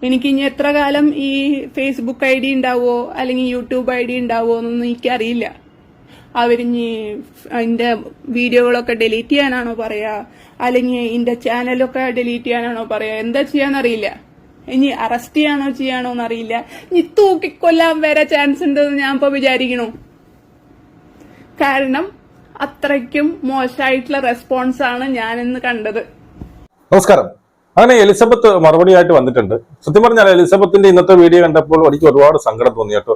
എനിക്ക് ഇനി എത്ര കാലം ഈ ഫേസ്ബുക്ക് ഐ ഡി ഉണ്ടാവോ അല്ലെങ്കിൽ യൂട്യൂബ് ഐ ഡി ഉണ്ടാവോ എന്നൊന്നും എനിക്കറിയില്ല. അവരിഞ്ഞി അതിന്റെ വീഡിയോകളൊക്കെ ഡിലീറ്റ് ചെയ്യാനാണോ പറയാ, അല്ലെങ്കിൽ ഇതിന്റെ ചാനലൊക്കെ ഡിലീറ്റ് ചെയ്യാനാണോ പറയാ, എന്താ ചെയ്യാന്നറിയില്ല. ഇനി അറസ്റ്റ് ചെയ്യാണോ എന്നറിയില്ല. ഇനി തൂക്കിക്കൊല്ലാൻ വരെ ചാൻസ് ഉണ്ടെന്ന് ഞാൻ ഇപ്പൊ വിചാരിക്കണു. കാരണം അത്രയ്ക്കും മോശമായിട്ടുള്ള റെസ്പോൺസാണ് ഞാനിന്ന് കണ്ടത്. നമസ്കാരം. അങ്ങനെ എലിസബത്ത് മറുപടിയായിട്ട് വന്നിട്ടുണ്ട്. സത്യം പറഞ്ഞാൽ എലിസബത്തിന്റെ ഇന്നത്തെ വീഡിയോ കണ്ടപ്പോൾ എനിക്ക് ഒരുപാട് സങ്കടം തോന്നി കേട്ടോ.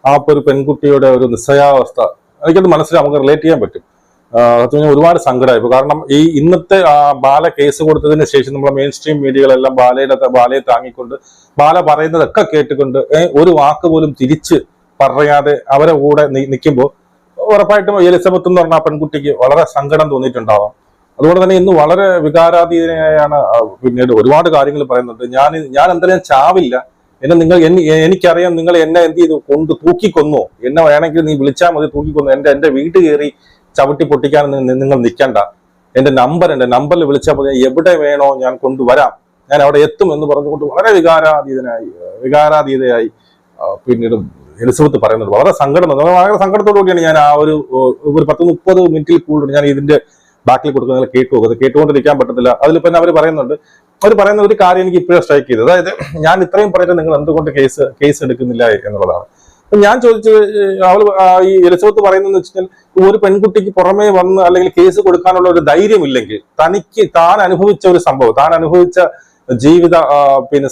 ആ ഒരു പെൺകുട്ടിയുടെ ഒരു നിസ്സഹായാവസ്ഥ എനിക്കത് മനസ്സിൽ നമുക്ക് റിലേറ്റ് ചെയ്യാൻ പറ്റും. സത്യം പറഞ്ഞാൽ ഒരുപാട് സങ്കടമായി. കാരണം ഈ ഇന്നത്തെ ബാല കേസ് കൊടുത്തതിന് ശേഷം നമ്മളെ മെയിൻ സ്ട്രീം മീഡിയകളെല്ലാം ബാലയെ താങ്ങിക്കൊണ്ട് ബാല പറയുന്നതൊക്കെ കേട്ടുകൊണ്ട് ഒരു വാക്ക് പോലും തിരിച്ച് പറയാതെ അവരെ കൂടെ നിൽക്കുമ്പോൾ ഉറപ്പായിട്ടും എലിസബത്ത് എന്ന് പറഞ്ഞ ആ പെൺകുട്ടിക്ക് വളരെ സങ്കടം തോന്നിയിട്ടുണ്ടാവാം. അതുകൊണ്ട് തന്നെ ഇന്ന് വളരെ വികാരാധീനയാണ്. പിന്നീട് ഒരുപാട് കാര്യങ്ങൾ പറയുന്നുണ്ട്. ഞാൻ എന്തായാലും ചാവില്ല, എനിക്കറിയാം നിങ്ങൾ എന്നെ എന്ത് ചെയ്തു കൊണ്ട് തൂക്കിക്കൊന്നു, എന്നെ വേണമെങ്കിൽ നീ വിളിച്ചാൽ മതി, തൂക്കിക്കൊന്നു, എന്റെ വീട്ടിൽ കയറി ചവിട്ടി പൊട്ടിക്കാൻ നിങ്ങൾ നിൽക്കണ്ട, എന്റെ നമ്പറിൽ വിളിച്ചാൽ മതി, എവിടെ വേണോ ഞാൻ കൊണ്ടുവരാം, ഞാൻ അവിടെ എത്തും എന്ന് പറഞ്ഞുകൊണ്ട് വളരെ വികാരാധീതയായി പിന്നീട് എലിസബത്ത് പറയുന്നുണ്ട്. വളരെ സങ്കടത്തോടു കൂടിയാണ് ഞാൻ ആ ഒരു 10-30 മിനിറ്റിൽ കൂടുതൽ ഞാൻ ഇതിന്റെ ബാക്കിൽ കൊടുക്കുന്നത് കേട്ടുകൊണ്ടിരിക്കാൻ പറ്റത്തില്ല. അതിൽ പിന്നെ അവർ പറയുന്ന ഒരു കാര്യം എനിക്ക് ഇപ്പോഴും സ്ട്രൈക്ക് ചെയ്തത്, അതായത് ഞാൻ ഇത്രയും പറഞ്ഞിട്ട് നിങ്ങൾ എന്തുകൊണ്ട് കേസ് എടുക്കുന്നില്ല എന്നുള്ളതാണ്. അപ്പൊ ഞാൻ ചോദിച്ചത്, ഈ എലിസബത്ത് പറയുന്നതെന്ന് വെച്ചാൽ ഒരു പെൺകുട്ടിക്ക് പുറമേ വന്ന് അല്ലെങ്കിൽ കേസ് കൊടുക്കാനുള്ള ഒരു ധൈര്യമില്ലെങ്കിൽ താൻ അനുഭവിച്ച ഒരു സംഭവം, താൻ അനുഭവിച്ച ജീവിത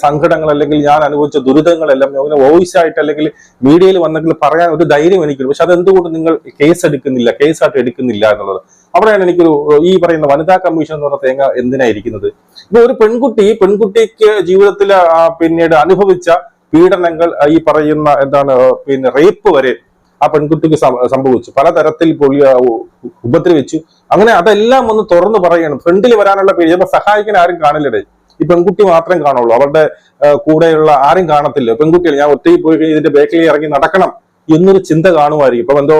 സങ്കടങ്ങൾ അല്ലെങ്കിൽ ഞാൻ അനുഭവിച്ച ദുരിതങ്ങളെല്ലാം അങ്ങനെ വോയിസ് ആയിട്ട് അല്ലെങ്കിൽ മീഡിയയിൽ വന്നെങ്കിൽ പറയാൻ ഒരു ധൈര്യം എനിക്കുണ്ട്. പക്ഷെ അതെന്തുകൊണ്ട് നിങ്ങൾ കേസായിട്ട് എടുക്കുന്നില്ല എന്നുള്ളത്. അവിടെയാണ് എനിക്കൊരു ഈ പറയുന്ന വനിതാ കമ്മീഷൻ എന്ന് പറഞ്ഞ തേങ്ങ എന്തിനായിരിക്കുന്നത്. ഇപ്പൊ ഒരു പെൺകുട്ടിക്ക് ജീവിതത്തിൽ പിന്നീട് അനുഭവിച്ച പീഡനങ്ങൾ, ഈ പറയുന്ന റേപ്പ് വരെ ആ പെൺകുട്ടിക്ക് സംഭവിച്ചു, പലതരത്തിൽ ഉപദ്രവിച്ചു. അങ്ങനെ അതെല്ലാം ഒന്ന് തുറന്നു പറയണം. ഫ്രണ്ടിൽ വരാനുള്ള പേര് ചിലപ്പോൾ സഹായിക്കാൻ ആരും കാണില്ലടേ, ഈ പെൺകുട്ടി മാത്രം കാണുള്ളൂ, അവരുടെ കൂടെയുള്ള ആരും കാണത്തില്ല. പെൺകുട്ടികൾ ഞാൻ ഒറ്റയ്ക്ക് പോയി കഴിഞ്ഞാൽ ഇതിന്റെ ബേക്കിൽ ഇറങ്ങി നടക്കണം എന്നൊരു ചിന്ത കാണുമായിരിക്കും. ഇപ്പൊ എന്തോ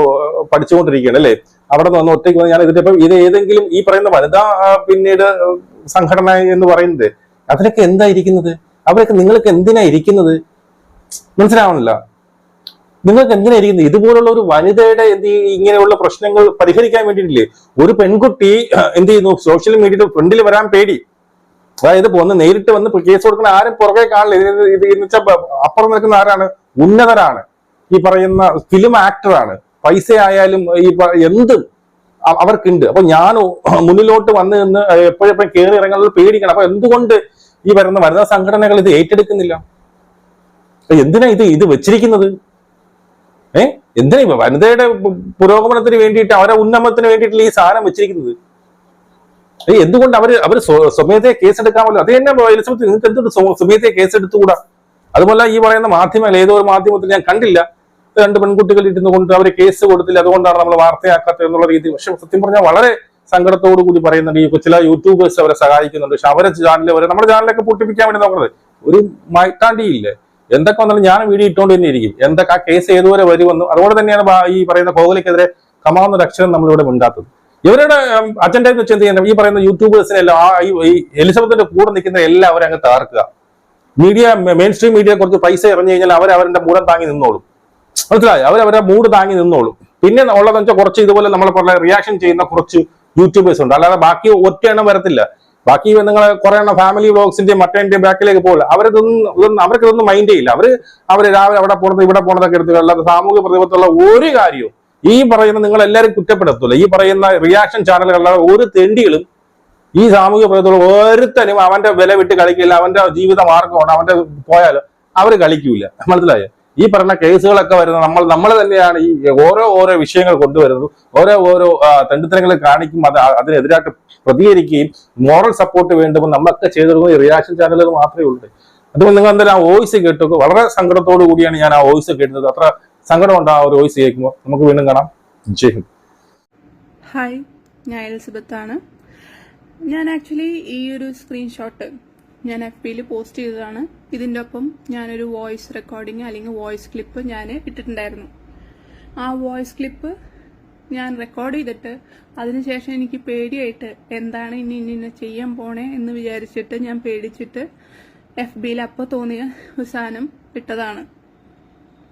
പഠിച്ചുകൊണ്ടിരിക്കുകയാണ് അല്ലേ, അവിടെ നിന്ന് ഒറ്റയ്ക്ക് ഞാൻ ഇത് ഏതെങ്കിലും ഈ പറയുന്ന വനിതാ പിന്നീട് സംഘടന എന്ന് പറയുന്നത് അതിലൊക്കെ എന്താ ഇരിക്കുന്നത്? അവരൊക്കെ നിങ്ങൾക്ക് എന്തിനാ ഇരിക്കുന്നത്? മനസ്സിലാവണില്ല. നിങ്ങൾക്ക് എന്തിനാ ഇരിക്കുന്നത്? ഇതുപോലുള്ള ഒരു വനിതയുടെ ഇങ്ങനെയുള്ള പ്രശ്നങ്ങൾ പരിഹരിക്കാൻ വേണ്ടിയിട്ടില്ലേ ഒരു പെൺകുട്ടി എന്ത് ചെയ്യുന്നു? സോഷ്യൽ മീഡിയയുടെ ഫ്രണ്ടിൽ വരാൻ പേടി. അതായത് നേരിട്ട് വന്ന് കേസ് കൊടുക്കുന്ന ആരും പുറകെ കാണില്ല. ഇത് അപ്പുറം നിൽക്കുന്ന ആരാണ്? ഉന്നതരാണ്, ഈ പറയുന്ന ഫിലിം ആക്ടറാണ്, പൈസ ആയാലും എന്തും അവർക്കുണ്ട്. അപ്പൊ ഞാൻ മുന്നിലോട്ട് വന്ന് നിന്ന് എപ്പോഴെപ്പോഴും കയറി ഇറങ്ങാനുള്ള പേടിക്കണം. അപ്പൊ എന്തുകൊണ്ട് ഈ വരുന്ന വനിതാ സംഘടനകൾ ഇത് ഏറ്റെടുക്കുന്നില്ല? എന്തിനാ ഇത് വെച്ചിരിക്കുന്നത്? എന്തിനാ വനിതയുടെ പുരോഗമനത്തിന് വേണ്ടിയിട്ട്, അവരുടെ ഉന്നമനത്തിന് വേണ്ടിയിട്ടില്ല ഈ സാധനം വെച്ചിരിക്കുന്നത്? എന്തുകൊണ്ട് അവര് സ്വമേധയെ കേസെടുക്കാമല്ലോ? അത് തന്നെ എലിസബത്ത്, നിങ്ങൾക്ക് എന്തുകൊണ്ട് സ്വമേധയെ കേസെടുത്തുകൂടാ? അതുപോലെ ഈ പറയുന്ന മാധ്യമങ്ങൾ, ഏതോ ഒരു മാധ്യമത്തിൽ ഞാൻ കണ്ടില്ല, 2 പെൺകുട്ടികൾ ഇരുന്നു കൊണ്ട് അവര് കേസ് കൊടുത്തില്ല, അതുകൊണ്ടാണ് നമ്മൾ വാർത്തയാക്കാത്തത് എന്നുള്ള രീതി. പക്ഷെ സത്യം പറഞ്ഞാൽ വളരെ സങ്കടത്തോടു കൂടി പറയുന്നുണ്ട്. ഈ ചില യൂട്യൂബേഴ്സ് അവരെ സഹായിക്കുന്നുണ്ട്. പക്ഷെ അവരെ നമ്മുടെ ചാനലൊക്കെ പൊട്ടിപ്പിക്കാൻ വേണ്ടി നോക്കുന്നത് ഒരു മൈത്താണ്ടിയില്ലേ. എന്തൊക്കെ വന്നാലും ഞാൻ വീഡിയോ ഇട്ടുകൊണ്ട് തന്നെ ഇരിക്കും. എന്തൊക്കെ ആ കേസ് ഏതുവരെ വരുമെന്നും അതുകൊണ്ട് തന്നെയാണ് ഈ പറയുന്ന കോഹ്ലിക്കെതിരെ കമാവുന്ന അക്ഷരം നമ്മളിവിടെ ഉണ്ടാത്തത്. ഇവരുടെ അജണ്ട എന്ന് വെച്ചാൽ എന്ത് ചെയ്യണം? ഈ പറയുന്ന യൂട്യൂബേഴ്സിനെല്ലാം ഈ എലിസബത്തിന്റെ കൂടെ നിൽക്കുന്ന എല്ലാവരും അങ്ങ് തകർക്കുക. മെയിൻ സ്ട്രീം മീഡിയ കുറച്ച് പൈസ എറിഞ്ഞു കഴിഞ്ഞാൽ അവരുടെ മൂടം താങ്ങി നിന്നോളും. മനസ്സിലായി? അവരവരുടെ മൂഡ് താങ്ങി നിന്നോളും. പിന്നെ ഉള്ളതെന്ന് വെച്ചാൽ കുറച്ച് ഇതുപോലെ നമ്മളെ പോലെ റിയാക്ഷൻ ചെയ്യുന്ന കുറച്ച് യൂട്യൂബേഴ്സ് ഉണ്ട്. അല്ലാതെ ബാക്കി ഒറ്റ എണ്ണം വരത്തില്ല. ബാക്കി നിങ്ങൾ കുറെ എണ്ണം ഫാമിലി വ്ളോഗ്സിന്റെയും മറ്റേന്റെയും ബാക്കിലേക്ക് പോകില്ല. അവർക്കിതൊന്നും മൈൻഡേ ഇല്ല. അവര് രാവിലെ അവിടെ പോണത് ഇവിടെ പോണതൊക്കെ എടുത്തില്ല. അല്ലാതെ സാമൂഹ്യ പ്രതിബദ്ധമുള്ള ഒരു കാര്യവും ഈ പറയുന്ന നിങ്ങൾ എല്ലാവരും കുറ്റപ്പെടുത്തില്ല. ഈ പറയുന്ന റിയാക്ഷൻ ചാനലുകളിലുള്ള ഒരു തെണ്ടികളും ഈ സാമൂഹ്യ പ്രതിബദ്ധമുള്ള ഒരുത്തനും അവന്റെ വില വിട്ട് കളിക്കില്ല. അവന്റെ ജീവിത മാർഗമാണ്, അവന്റെ പോയാലും അവര് കളിക്കൂല. മനസ്സിലായോ? ഈ പറഞ്ഞ കേസുകളൊക്കെ വരുന്നത് നമ്മൾ തന്നെയാണ്. ഈ ഓരോ വിഷയങ്ങൾ കൊണ്ടുവരുന്നത്, ഓരോ തെണ്ടിത്തരങ്ങൾ കാണിക്കും, അതിനെതിരായിട്ട് പ്രതികരിക്കുകയും മോറൽ സപ്പോർട്ട് വേണ്ടുമ്പോൾ നമ്മളൊക്കെ ചെയ്തിരുന്നത് ഈ റിയാക്ഷൻ ചാനലുകൾ മാത്രമേ ഉള്ളൂ. അതുകൊണ്ട് നിങ്ങൾ എന്തായാലും ആ വോയിസ് കേട്ടു. വളരെ സങ്കടത്തോടു കൂടിയാണ് ഞാൻ ആ വോയിസ് കേട്ടത്. അത്ര സങ്കടം ഉണ്ട് ആ ഒരു വോയിസ് കേൾക്കുമ്പോൾ. നമുക്ക് വീണ്ടും കാണാം. ജയ് ഹിന്ദ്. ഹായ്, ഞാൻ എലിസബത്ത് ആണ്. ഞാൻ ആക്ച്വലി ഈ ഒരു സ്ക്രീൻഷോട്ട് ഞാൻ FB-യിൽ പോസ്റ്റ് ചെയ്തതാണ്. ഇതിൻ്റെ ഒപ്പം ഞാനൊരു വോയിസ് റെക്കോർഡിങ് അല്ലെങ്കിൽ വോയിസ് ക്ലിപ്പ് ഞാൻ ഇട്ടിട്ടുണ്ടായിരുന്നു. ആ വോയിസ് ക്ലിപ്പ് ഞാൻ റെക്കോർഡ് ചെയ്തിട്ട് അതിനുശേഷം എനിക്ക് പേടിയായിട്ട് എന്താണ് ഇനി ചെയ്യാൻ പോണേ എന്ന് വിചാരിച്ചിട്ട് ഞാൻ പേടിച്ചിട്ട് FB-യിൽ അപ്പോൾ തോന്നിയ ഒരു സാധനം ഇട്ടതാണ്.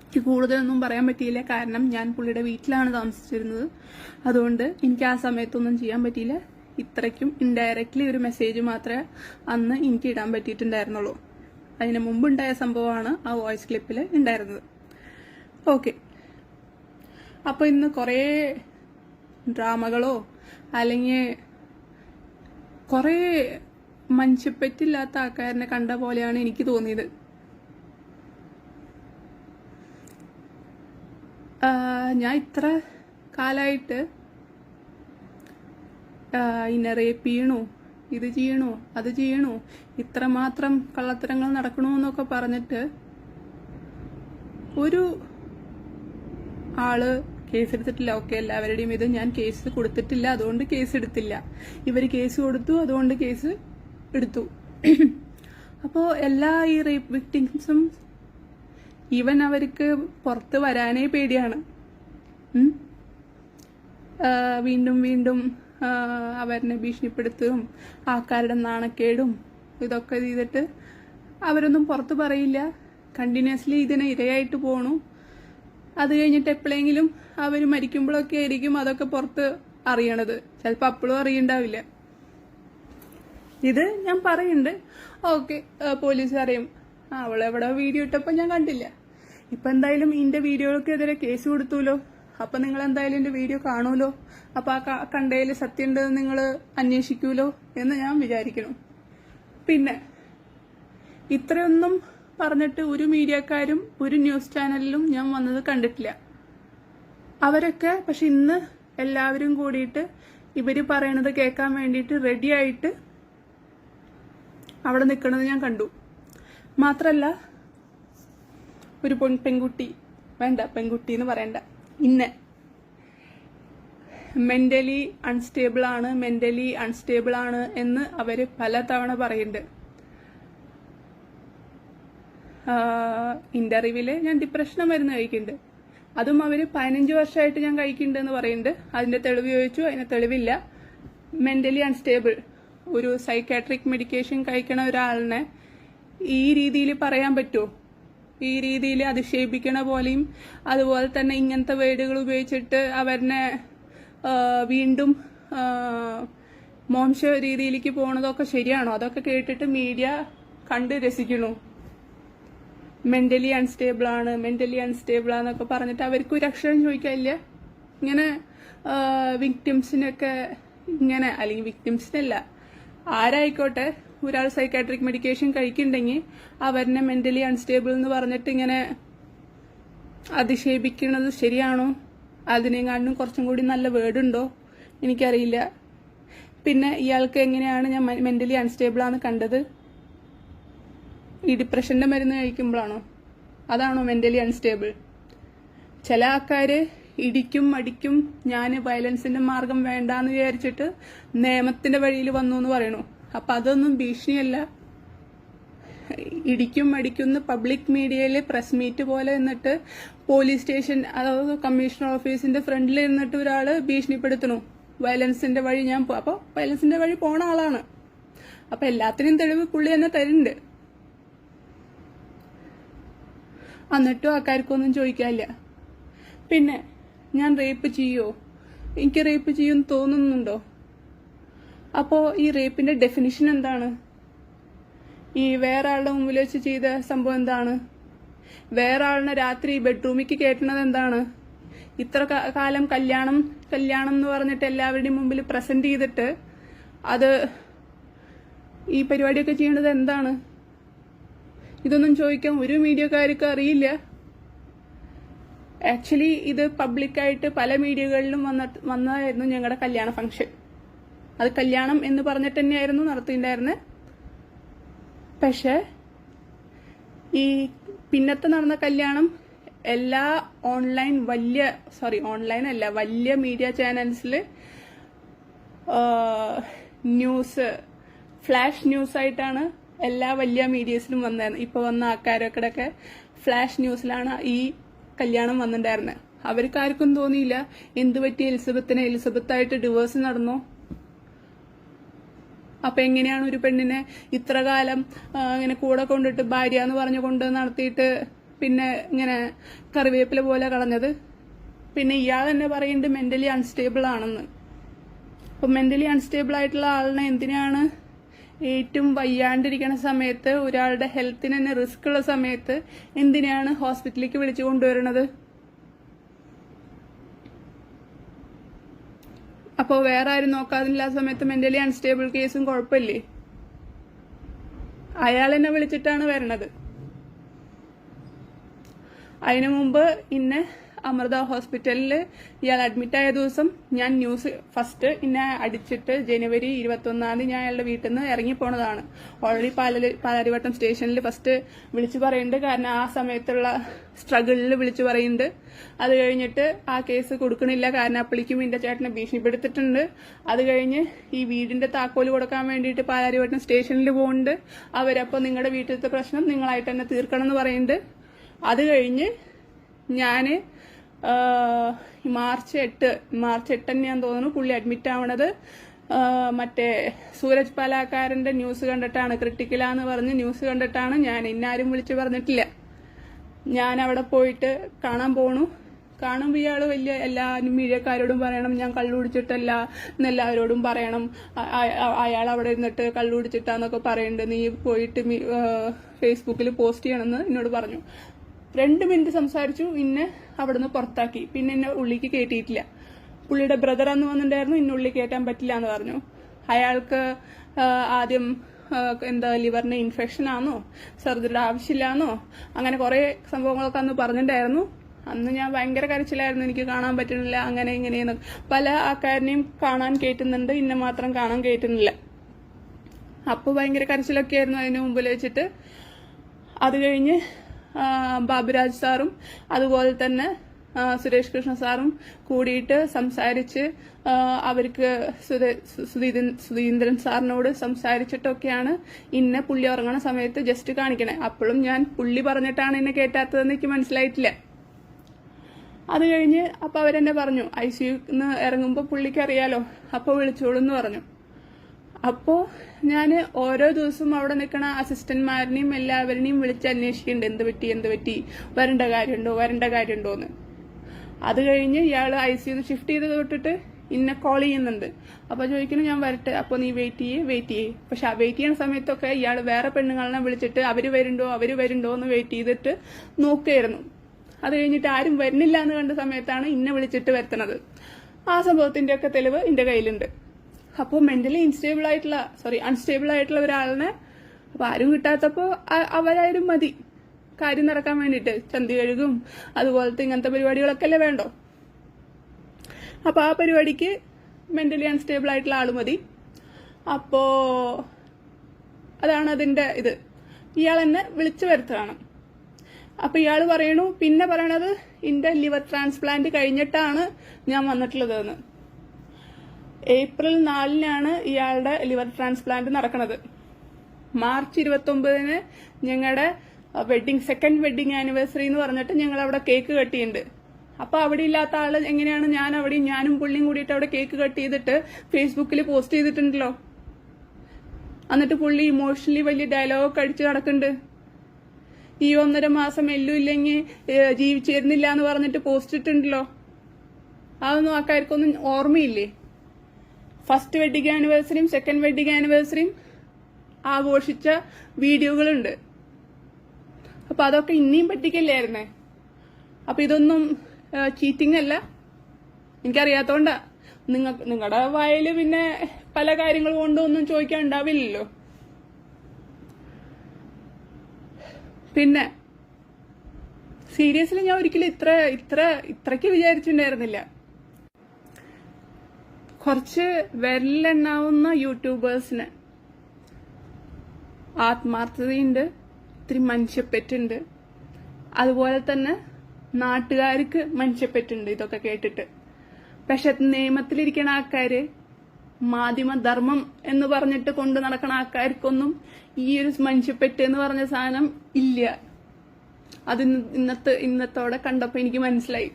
എനിക്ക് കൂടുതലൊന്നും പറയാൻ പറ്റിയില്ല, കാരണം ഞാൻ പുള്ളിയുടെ വീട്ടിലാണ് താമസിച്ചിരുന്നത്. അതുകൊണ്ട് എനിക്ക് ആ സമയത്തൊന്നും ചെയ്യാൻ പറ്റിയില്ല. ഇത്രയ്ക്കും ഇൻഡയറക്റ്റ്ലി ഒരു മെസ്സേജ് മാത്രമേ അന്ന് എനിക്ക് ഇടാൻ പറ്റിയിട്ടുണ്ടായിരുന്നുള്ളൂ. അതിന് മുമ്പുണ്ടായ സംഭവമാണ് ആ വോയിസ് ക്ലിപ്പിൽ ഉണ്ടായിരുന്നത്. ഓക്കെ, അപ്പോൾ ഇന്ന് കുറേ ഡ്രാമകളോ അല്ലെങ്കിൽ കുറേ മനുഷ്യപ്പറ്റില്ലാത്ത ആൾക്കാരനെ കണ്ട പോലെയാണ് എനിക്ക് തോന്നിയത്. ഞാൻ ഇത്ര കാലമായിട്ട് ഇന്ന റേപ്പ് ചെയ്യണു, ഇത് ചെയ്യണു, അത് ചെയ്യണു, ഇത്രമാത്രം കള്ളത്തരങ്ങൾ നടക്കണമെന്നൊക്കെ പറഞ്ഞിട്ട് ഒരു ആള് കേസെടുത്തിട്ടില്ല. ഓക്കെ, എല്ലാവരുടെയും ഇത് ഞാൻ കേസ് കൊടുത്തിട്ടില്ല, അതുകൊണ്ട് കേസ് എടുത്തില്ല. ഇവർ കേസ് കൊടുത്തു, അതുകൊണ്ട് കേസ് എടുത്തു. അപ്പോൾ എല്ലാ ഈ റേപ്പ് വിക്ടിംസും ഈവൻ അവർക്ക് പുറത്ത് വരാനേ പേടിയാണ്. വീണ്ടും വീണ്ടും അവരെ ഭീഷണിപ്പെടുത്തുകയും ആൾക്കാരുടെ നാണക്കേടും ഇതൊക്കെ ചെയ്തിട്ട് അവരൊന്നും പുറത്ത് പറയില്ല. കണ്ടിന്യൂസ്ലി ഇതിന് ഇരയായിട്ട് പോണു. അത് കഴിഞ്ഞിട്ട് എപ്പോഴെങ്കിലും അവർ മരിക്കുമ്പോഴൊക്കെ ആയിരിക്കും അതൊക്കെ പുറത്ത് അറിയണത്. ചിലപ്പോൾ അപ്പോഴും അറിയണ്ടാവില്ല. ഇത് ഞാൻ പറയുന്നുണ്ട്, ഓക്കെ, പോലീസ് അറിയും, അവളെവിടെ വീഡിയോ ഇട്ടപ്പോൾ ഞാൻ കണ്ടില്ല. ഇപ്പം എന്തായാലും ഇതിൻ്റെ വീഡിയോകൾക്കെതിരെ കേസ് കൊടുത്തുല്ലോ. അപ്പം നിങ്ങൾ എന്തായാലും എൻ്റെ വീഡിയോ കാണുമല്ലോ. അപ്പം ആ കണ്ടതിൽ സത്യം ഉണ്ടെന്ന് നിങ്ങൾ അന്വേഷിക്കൂലോ എന്ന് ഞാൻ വിചാരിക്കുന്നു. പിന്നെ ഇത്രയൊന്നും പറഞ്ഞിട്ട് ഒരു മീഡിയക്കാരും ഒരു ന്യൂസ് ചാനലിലും ഞാൻ വന്നത് കണ്ടിട്ടില്ല. അവരൊക്കെ പക്ഷെ ഇന്ന് എല്ലാവരും കൂടിയിട്ട് ഇവർ പറയണത് കേൾക്കാൻ വേണ്ടിയിട്ട് റെഡിയായിട്ട് അവിടെ നിൽക്കുന്നത് ഞാൻ കണ്ടു. മാത്രല്ല, ഒരു പെൺകുട്ടി, വേണ്ട പെൺകുട്ടി എന്ന് പറയണ്ട, മെന്റലി അൺസ്റ്റേബിൾ ആണ് എന്ന് അവര് പല തവണ പറയുന്നുണ്ട്. ഇന്റർവ്യൂവില് ഞാൻ ഡിപ്രഷന് മരുന്ന് കഴിക്കുന്നുണ്ട്, അതും അവര് 15 വർഷമായിട്ട് ഞാൻ കഴിക്കുന്നുണ്ട് എന്ന് പറയുന്നുണ്ട്. അതിന്റെ തെളിവ് ചോദിച്ചു, അതിന് തെളിവില്ല. മെന്റലി അൺസ്റ്റേബിൾ, ഒരു സൈക്കാട്രിക് മെഡിക്കേഷൻ കഴിക്കണ ഒരാളിനെ ഈ രീതിയിൽ പറയാൻ പറ്റുമോ? ഈ രീതിയിൽ അധിക്ഷേപിക്കണ പോലെയും അതുപോലെ തന്നെ ഇങ്ങനത്തെ വേർഡുകൾ ഉപയോഗിച്ചിട്ട് അവരെ വീണ്ടും മോശ രീതിയിലേക്ക് പോണതൊക്കെ ശരിയാണോ? അതൊക്കെ കേട്ടിട്ട് മീഡിയ കണ്ട് രസിക്കണു. മെന്റലി അൺസ്റ്റേബിൾ ആണെന്നൊക്കെ പറഞ്ഞിട്ട് അവർക്ക് ഒരു അക്ഷരം ചോദിക്കാനില്ല. ഇങ്ങനെ വിക്ടിംസിനൊക്കെ ഇങ്ങനെ, അല്ലെങ്കിൽ വിക്ടിംസിനല്ല, ആരായിക്കോട്ടെ, ഒരാൾ സൈക്കാട്രിക് മെഡിക്കേഷൻ കഴിക്കുന്നുണ്ടെങ്കിൽ അവരെ മെന്റലി അൺസ്റ്റേബിൾ എന്ന് പറഞ്ഞിട്ട് ഇങ്ങനെ അധിക്ഷേപിക്കുന്നത് ശരിയാണോ? അതിനെങ്ങാണ്ടും കുറച്ചും കൂടി നല്ല വേർഡുണ്ടോ എനിക്കറിയില്ല. പിന്നെ ഇയാൾക്ക് എങ്ങനെയാണ് ഞാൻ മെന്റലി അൺസ്റ്റേബിൾ ആണ് കണ്ടത്? ഈ ഡിപ്രഷന്റെ മരുന്ന് കഴിക്കുമ്പോഴാണോ? അതാണോ മെന്റലി അൺസ്റ്റേബിൾ? ചില ആൾക്കാര് ഇടിക്കും അടിക്കും, ഞാൻ വയലൻസിന്റെ മാർഗം വേണ്ടാന്ന് വിചാരിച്ചിട്ട് നിയമത്തിന്റെ വഴിയിൽ വന്നു എന്ന് പറയണു. അപ്പൊ അതൊന്നും ഭീഷണിയല്ല. ഇടിക്കും അടിക്കുന്ന പബ്ലിക് മീഡിയയില് പ്രസ് മീറ്റ് പോലെ എന്നിട്ട് പോലീസ് സ്റ്റേഷൻ, അതായത് കമ്മീഷണർ ഓഫീസിന്റെ ഫ്രണ്ടിൽ ഇരുന്നിട്ട് ഒരാള് ഭീഷണിപ്പെടുത്തണു, വയലൻസിന്റെ വഴി ഞാൻ അപ്പൊ വയലൻസിന്റെ വഴി പോണ ആളാണ്. അപ്പൊ എല്ലാത്തിനും തെളിവ് പുള്ളി തന്നെ തരുന്നുണ്ട്. എന്നിട്ടും ആൾക്കാർക്കൊന്നും ചോദിക്കാനില്ല. പിന്നെ ഞാൻ റേപ്പ് ചെയ്യോ? എനിക്ക് റേപ്പ് ചെയ്യുമെന്ന് തോന്നുന്നുണ്ടോ? അപ്പോ ഈ റേപ്പിന്റെ ഡെഫിനിഷൻ എന്താണ്? ഈ വേറെ ആളുടെ മുമ്പിൽ വെച്ച് ചെയ്ത സംഭവം എന്താണ്? വേറെ ആളിനെ രാത്രി ബെഡ്റൂമിലേക്ക് കയറ്റുന്നത് എന്താണ്? ഇത്ര കാലം കല്യാണം എന്ന് പറഞ്ഞിട്ട് എല്ലാവരുടെയും മുമ്പിൽ പ്രസന്റ് ചെയ്തിട്ട് അത് ഈ പരിപാടിയൊക്കെ ചെയ്യേണ്ടത് എന്താണ്? ഇതൊന്നും ചോദിക്കാൻ ഒരു മീഡിയക്കാർക്ക് അറിയില്ല. ആക്ച്വലി ഇത് പബ്ലിക്കായിട്ട് പല മീഡിയകളിലും വന്നതായിരുന്നു ഞങ്ങളുടെ കല്യാണ ഫംഗ്ഷൻ. അത് കല്യാണം എന്ന് പറഞ്ഞിട്ട് തന്നെയായിരുന്നു നടത്തിയിട്ടുണ്ടായിരുന്നത്. പക്ഷെ ഈ പിന്നത്തെ നടന്ന കല്യാണം എല്ലാ വലിയ മീഡിയ ചാനൽസിൽ ന്യൂസ്, ഫ്ലാഷ് ന്യൂസ് ആയിട്ടാണ് എല്ലാ വലിയ മീഡിയസിലും വന്നത്. ഇപ്പൊ വന്ന ആൾക്കാരൊക്കെ ഫ്ലാഷ് ന്യൂസിലാണ് ഈ കല്യാണം വന്നിട്ടുണ്ടായിരുന്നത്. അവർക്ക് ആർക്കും തോന്നിയില്ല എന്ത് പറ്റി എലിസബത്തായിട്ട് ഡിവോഴ്സ് നടന്നോ? അപ്പൊ എങ്ങനെയാണ് ഒരു പെണ്ണിനെ ഇത്ര കാലം ഇങ്ങനെ കൂടെ കൊണ്ടിട്ട് ഭാര്യ എന്ന് പറഞ്ഞു കൊണ്ട് നടത്തിയിട്ട് പിന്നെ ഇങ്ങനെ കറിവേപ്പില പോലെ കളഞ്ഞത്? പിന്നെ ഇയാൾ തന്നെ പറയുന്നുണ്ട് മെന്റലി അൺസ്റ്റേബിൾ ആണെന്ന്. അപ്പൊ മെന്റലി അൺസ്റ്റേബിൾ ആയിട്ടുള്ള ആളിനെ എന്തിനാണ് ഏറ്റവും വയ്യാണ്ടിരിക്കുന്ന സമയത്ത്, ഒരാളുടെ ഹെൽത്തിന് തന്നെ റിസ്ക് ഉള്ള സമയത്ത് എന്തിനാണ് ഹോസ്പിറ്റലിലേക്ക് വിളിച്ചു കൊണ്ടുവരുന്നത്? അപ്പോൾ വേറെ ആരും നോക്കാതില്ല സമയത്ത് മെന്റലി അൺസ്റ്റേബിൾ കേസും കുഴപ്പമില്ലേ? അയാൾ എന്നെ വിളിച്ചിട്ടാണ് വരണത്. അതിനു മുമ്പ് ഇന്നെ അമൃത ഹോസ്പിറ്റലിൽ ഇയാൾ അഡ്മിറ്റായ ദിവസം ഞാൻ ന്യൂസ് ഫസ്റ്റ് ഇന്നെ അടിച്ചിട്ട് ജനുവരി 21 ഞാൻ അയാളുടെ വീട്ടിൽ നിന്ന് ഇറങ്ങിപ്പോണതാണ്. ഓൾറെഡി പാലാരിവട്ടം സ്റ്റേഷനിൽ ഫസ്റ്റ് വിളിച്ചു പറയുന്നുണ്ട്. കാരണം ആ സമയത്തുള്ള സ്ട്രഗിളിൽ വിളിച്ചു പറയുന്നുണ്ട്. അത് കഴിഞ്ഞിട്ട് ആ കേസ് കൊടുക്കണില്ല, കാരണം അപ്പളിക്കും എന്റെ ചേട്ടനെ ഭീഷണിപ്പെടുത്തിയിട്ടുണ്ട്. അത് കഴിഞ്ഞ് ഈ വീടിന്റെ താക്കോല് കൊടുക്കാൻ വേണ്ടിയിട്ട് പാലാരിവട്ടം സ്റ്റേഷനിൽ പോകുന്നുണ്ട്. അവരപ്പോൾ നിങ്ങളുടെ വീട്ടിലത്തെ പ്രശ്നം നിങ്ങളായിട്ട് തന്നെ തീർക്കണം എന്ന് പറയുന്നുണ്ട്. അത് കഴിഞ്ഞ് ഞാന് മാർച്ച് 8 തന്നെയാന്ന് തോന്നുന്നു പുള്ളി അഡ്മിറ്റ് ആവണത്. മറ്റേ സൂരജ് പാലാക്കാരന്റെ ന്യൂസ് കണ്ടിട്ടാണ്, ക്രിട്ടിക്കലാന്ന് പറഞ്ഞ് ന്യൂസ് കണ്ടിട്ടാണ്. ഞാൻ ഇന്നാരും വിളിച്ചു പറഞ്ഞിട്ടില്ല. ഞാൻ അവിടെ പോയിട്ട് കാണാൻ പോണു. കാണുമ്പോൾ ഇയാള് വലിയ എല്ലാ മീഡിയക്കാരോടും പറയണം ഞാൻ കള്ളു കുടിച്ചിട്ടല്ല എന്നെല്ലാവരോടും പറയണം. അയാൾ അവിടെ ഇരുന്നിട്ട് കള്ളു കുടിച്ചിട്ടാന്നൊക്കെ പറയുന്നുണ്ട്. നീ പോയിട്ട് ഫേസ്ബുക്കിൽ പോസ്റ്റ് ചെയ്യണമെന്ന് എന്നോട് പറഞ്ഞു. 2 മിനിറ്റ് സംസാരിച്ചു, ഇന്നെ അവിടുന്ന് പുറത്താക്കി. പിന്നെ എന്നെ ഉള്ളിലേക്ക് കയറ്റിയിട്ടില്ല. പുള്ളിയുടെ ബ്രദർ അന്ന് വന്നിട്ടുണ്ടായിരുന്നു, ഇന്നെ ഉള്ളിൽ കയറ്റാൻ പറ്റില്ല എന്ന് പറഞ്ഞു. അയാൾക്ക് ആദ്യം എന്താ ലിവറിന് ഇൻഫെക്ഷൻ ആണോ, സർജറിയുടെ ആവശ്യമില്ലാന്നോ, അങ്ങനെ കുറെ സംഭവങ്ങളൊക്കെ അന്ന് പറഞ്ഞിട്ടുണ്ടായിരുന്നു. അന്ന് ഞാൻ ഭയങ്കര കരച്ചിലായിരുന്നു, എനിക്ക് കാണാൻ പറ്റുന്നില്ല, അങ്ങനെ ഇങ്ങനെയെന്ന്. പല ആൾക്കാരനെയും കാണാൻ കയറ്റുന്നുണ്ട്, ഇന്നെ മാത്രം കാണാൻ കയറ്റുന്നില്ല. അപ്പോൾ ഭയങ്കര കരച്ചിലൊക്കെ ആയിരുന്നു അതിന് മുമ്പിൽ വെച്ചിട്ട്. അത് കഴിഞ്ഞ് ബാബുരാജ് സാറും അതുപോലെ തന്നെ സുരേഷ് കൃഷ്ണ സാറും കൂടിയിട്ട് സംസാരിച്ച് അവർക്ക് സുധീന്ദ്രൻ സാറിനോട് സംസാരിച്ചിട്ടൊക്കെയാണ് ഇന്നെ പുള്ളി ഉറങ്ങണ സമയത്ത് ജസ്റ്റ് കാണിക്കണേ. അപ്പോഴും ഞാൻ പുള്ളി പറഞ്ഞിട്ടാണ് എന്നെ കേട്ടാത്തതെന്ന് എനിക്ക് മനസ്സിലായിട്ടില്ല. അത് കഴിഞ്ഞ് അപ്പൊ അവരെന്നെ പറഞ്ഞു ICUന്ന് ഇറങ്ങുമ്പോൾ പുള്ളിക്ക് അറിയാലോ, അപ്പൊ വിളിച്ചോളൂ എന്ന് പറഞ്ഞു. അപ്പോ ഞാൻ ഓരോ ദിവസവും അവിടെ നിൽക്കണ അസിസ്റ്റന്റ്മാരിനെയും എല്ലാവരെയും വിളിച്ച് അന്വേഷിക്കുന്നുണ്ട്, എന്ത് പറ്റി, വരേണ്ട കാര്യമുണ്ടോ എന്ന്. അത് കഴിഞ്ഞ് ഇയാള് ICUന്ന് ഷിഫ്റ്റ് ചെയ്ത് തൊട്ടിട്ട് ഇന്നെ കോൾ ചെയ്യുന്നുണ്ട്. അപ്പൊ ചോദിക്കുന്നു ഞാൻ വരട്ടെ, അപ്പൊ നീ വെയിറ്റ് ചെയ്യേ. പക്ഷെ ആ വെയിറ്റ് ചെയ്യുന്ന സമയത്തൊക്കെ ഇയാള് വേറെ പെണ്ണുങ്ങളെ വിളിച്ചിട്ട് അവര് വരുന്നുണ്ടോ എന്ന് വെയിറ്റ് ചെയ്തിട്ട് നോക്കുകയായിരുന്നു. അത് കഴിഞ്ഞിട്ട് ആരും വരുന്നില്ല എന്ന് കണ്ട സമയത്താണ് ഇന്നെ വിളിച്ചിട്ട് വരുത്തണത്. ആ സംഭവത്തിന്റെ ഒക്കെ തെളിവ് എന്റെ കയ്യിലുണ്ട്. അപ്പോൾ മെന്റലി അൺസ്റ്റേബിൾ ആയിട്ടുള്ള ഒരാളിനെ അപ്പൊ ആരും കിട്ടാത്തപ്പോ അവരാരും മതി കാര്യം നടക്കാൻ വേണ്ടിയിട്ട്. ചന്തി കഴുകും അതുപോലത്തെ ഇങ്ങനത്തെ പരിപാടികളൊക്കെ അല്ലേ വേണ്ടോ. അപ്പൊ ആ പരിപാടിക്ക് മെന്റലി അൺസ്റ്റേബിൾ ആയിട്ടുള്ള ആള് മതി. അപ്പോ അതാണ് അതിന്റെ ഇത്. ഇയാൾ എന്നെ വിളിച്ചു വരുത്തതാണ്. അപ്പൊ ഇയാള് പറയണു, പിന്നെ പറയണത് എന്റെ ലിവർ ട്രാൻസ്പ്ലാന്റ് കഴിഞ്ഞിട്ടാണ് ഞാൻ വന്നിട്ടുള്ളതെന്ന്. ഏപ്രിൽ 4 ഇയാളുടെ ലിവർ ട്രാൻസ്പ്ലാന്റ് നടക്കുന്നത്. മാർച്ച് 29 ഞങ്ങളുടെ സെക്കൻഡ് വെഡിങ് ആനിവേഴ്സറി എന്ന് പറഞ്ഞിട്ട് ഞങ്ങൾ അവിടെ കേക്ക് കട്ട് ചെയ്യുന്നുണ്ട്. അപ്പൊ അവിടെ ഇല്ലാത്ത ആള് എങ്ങനെയാണ് ഞാനും പുള്ളിയും കൂടിയിട്ട് അവിടെ കേക്ക് കട്ട് ചെയ്തിട്ട് ഫേസ്ബുക്കിൽ പോസ്റ്റ് ചെയ്തിട്ടുണ്ടല്ലോ. എന്നിട്ട് പുള്ളി ഇമോഷണലി വലിയ ഡയലോഗൊക്കെ അടിച്ച് നടക്കുന്നുണ്ട്. ഈ 1.5 മാസം എല്ലും ഇല്ലെങ്കിൽ ജീവിച്ചിരുന്നില്ല എന്ന് പറഞ്ഞിട്ട് പോസ്റ്റ് ഇട്ടുണ്ടല്ലോ. അതൊന്നും ആൾക്കാർക്കൊന്നും ഓർമ്മയില്ലേ? ഫസ്റ്റ് വെഡിങ് ആനിവേഴ്സറിയും സെക്കൻഡ് വെഡിങ് ആനിവേഴ്സറിയും ആഘോഷിച്ച വീഡിയോകളുണ്ട്. അപ്പൊ അതൊക്കെ ഇനിയും പറ്റിക്കല്ലായിരുന്നേ. അപ്പൊ ഇതൊന്നും ചീറ്റിംഗ് അല്ല, എനിക്കറിയാത്തോണ്ടാ. നിങ്ങളുടെ വായില് പിന്നെ പല കാര്യങ്ങൾ കൊണ്ടൊന്നും ചോദിക്കാൻ ഉണ്ടാവില്ലല്ലോ. പിന്നെ സീരിയസ്ലി ഞാൻ ഒരിക്കലും ഇത്രയ്ക്ക് വിചാരിച്ചിട്ടുണ്ടായിരുന്നില്ല. കുറച്ച് വിരലെണ്ണാവുന്ന യൂട്യൂബേഴ്സിന് ആത്മാർത്ഥതയുണ്ട്, ഇത്തിരി മനുഷ്യപ്പെട്ടുണ്ട്, അതുപോലെ തന്നെ നാട്ടുകാർക്ക് മനുഷ്യപ്പെട്ടുണ്ട് ഇതൊക്കെ കേട്ടിട്ട്. പക്ഷെ നിയമത്തിലിരിക്കുന്ന ആൾക്കാര്, മാധ്യമധർമ്മം എന്ന് പറഞ്ഞിട്ട് കൊണ്ട് നടക്കുന്ന ആൾക്കാർക്കൊന്നും ഈ ഒരു മനുഷ്യപ്പെട്ട് എന്ന് പറഞ്ഞ സാധനം ഇല്ല. അത് ഇന്നത്തോടെ കണ്ടപ്പോ എനിക്ക് മനസ്സിലായി.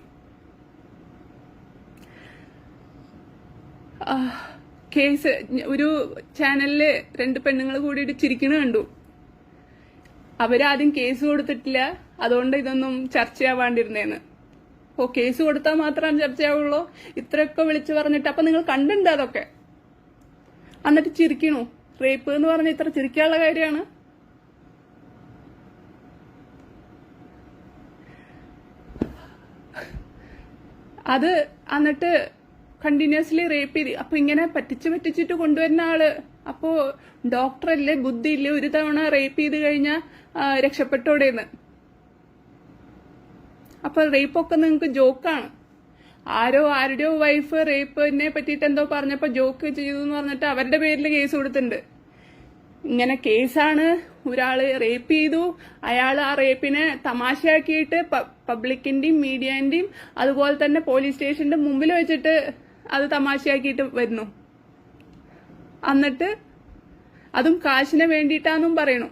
കേസ് ഒരു ചാനലില് 2 പെണ്ണുങ്ങൾ കൂടിയിട്ട് ചിരിക്കണ കണ്ടു. അവരാദ്യം കേസ് കൊടുത്തിട്ടില്ല, അതുകൊണ്ട് ഇതൊന്നും ചർച്ചയാവാണ്ടിരുന്നേന്ന്. ഓ, കേസ് കൊടുത്താൽ മാത്രമാണ് ചർച്ചയാവുള്ളൂ? ഇത്രയൊക്കെ വിളിച്ചു പറഞ്ഞിട്ട് അപ്പൊ നിങ്ങൾ കണ്ടിട്ടുണ്ട് അതൊക്കെ, എന്നിട്ട് ചിരിക്കണു? റേപ്പ് എന്ന് പറഞ്ഞ ഇത്ര ചിരിക്കാനുള്ള കാര്യമാണ്? അത് എന്നിട്ട് കണ്ടിന്യൂസ്ലി റേപ്പ് ചെയ്ത് അപ്പൊ ഇങ്ങനെ പറ്റിച്ചിട്ട് കൊണ്ടുവരുന്ന ആള് അപ്പോ ഡോക്ടറല്ലേ, ബുദ്ധിയില്ലേ? ഒരു തവണ റേപ്പ് ചെയ്ത് കഴിഞ്ഞാൽ രക്ഷപ്പെട്ടോടേന്ന്. അപ്പൊ റേപ്പൊക്കെ നിങ്ങൾക്ക് ജോക്കാണ്. ആരുടെയോ വൈഫ് റേപ്പിനെ പറ്റിയിട്ട് എന്തോ പറഞ്ഞപ്പോ ജോക്ക് ചെയ്തു എന്ന് പറഞ്ഞിട്ട് അവരുടെ പേരിൽ കേസ് കൊടുത്തിട്ടുണ്ട്. ഇങ്ങനെ കേസാണ്, ഒരാള് റേപ്പ് ചെയ്തു, അയാൾ ആ റേപ്പിനെ തമാശയാക്കിയിട്ട് പബ്ലിക്കിന്റെയും മീഡിയന്റെയും അതുപോലെ തന്നെ പോലീസ് സ്റ്റേഷന്റെ മുമ്പിൽ വെച്ചിട്ട് അത് തമാശയാക്കിയിട്ട് വരുന്നു. എന്നിട്ട് അതും കാശിന് വേണ്ടിയിട്ടാന്നും പറയണു.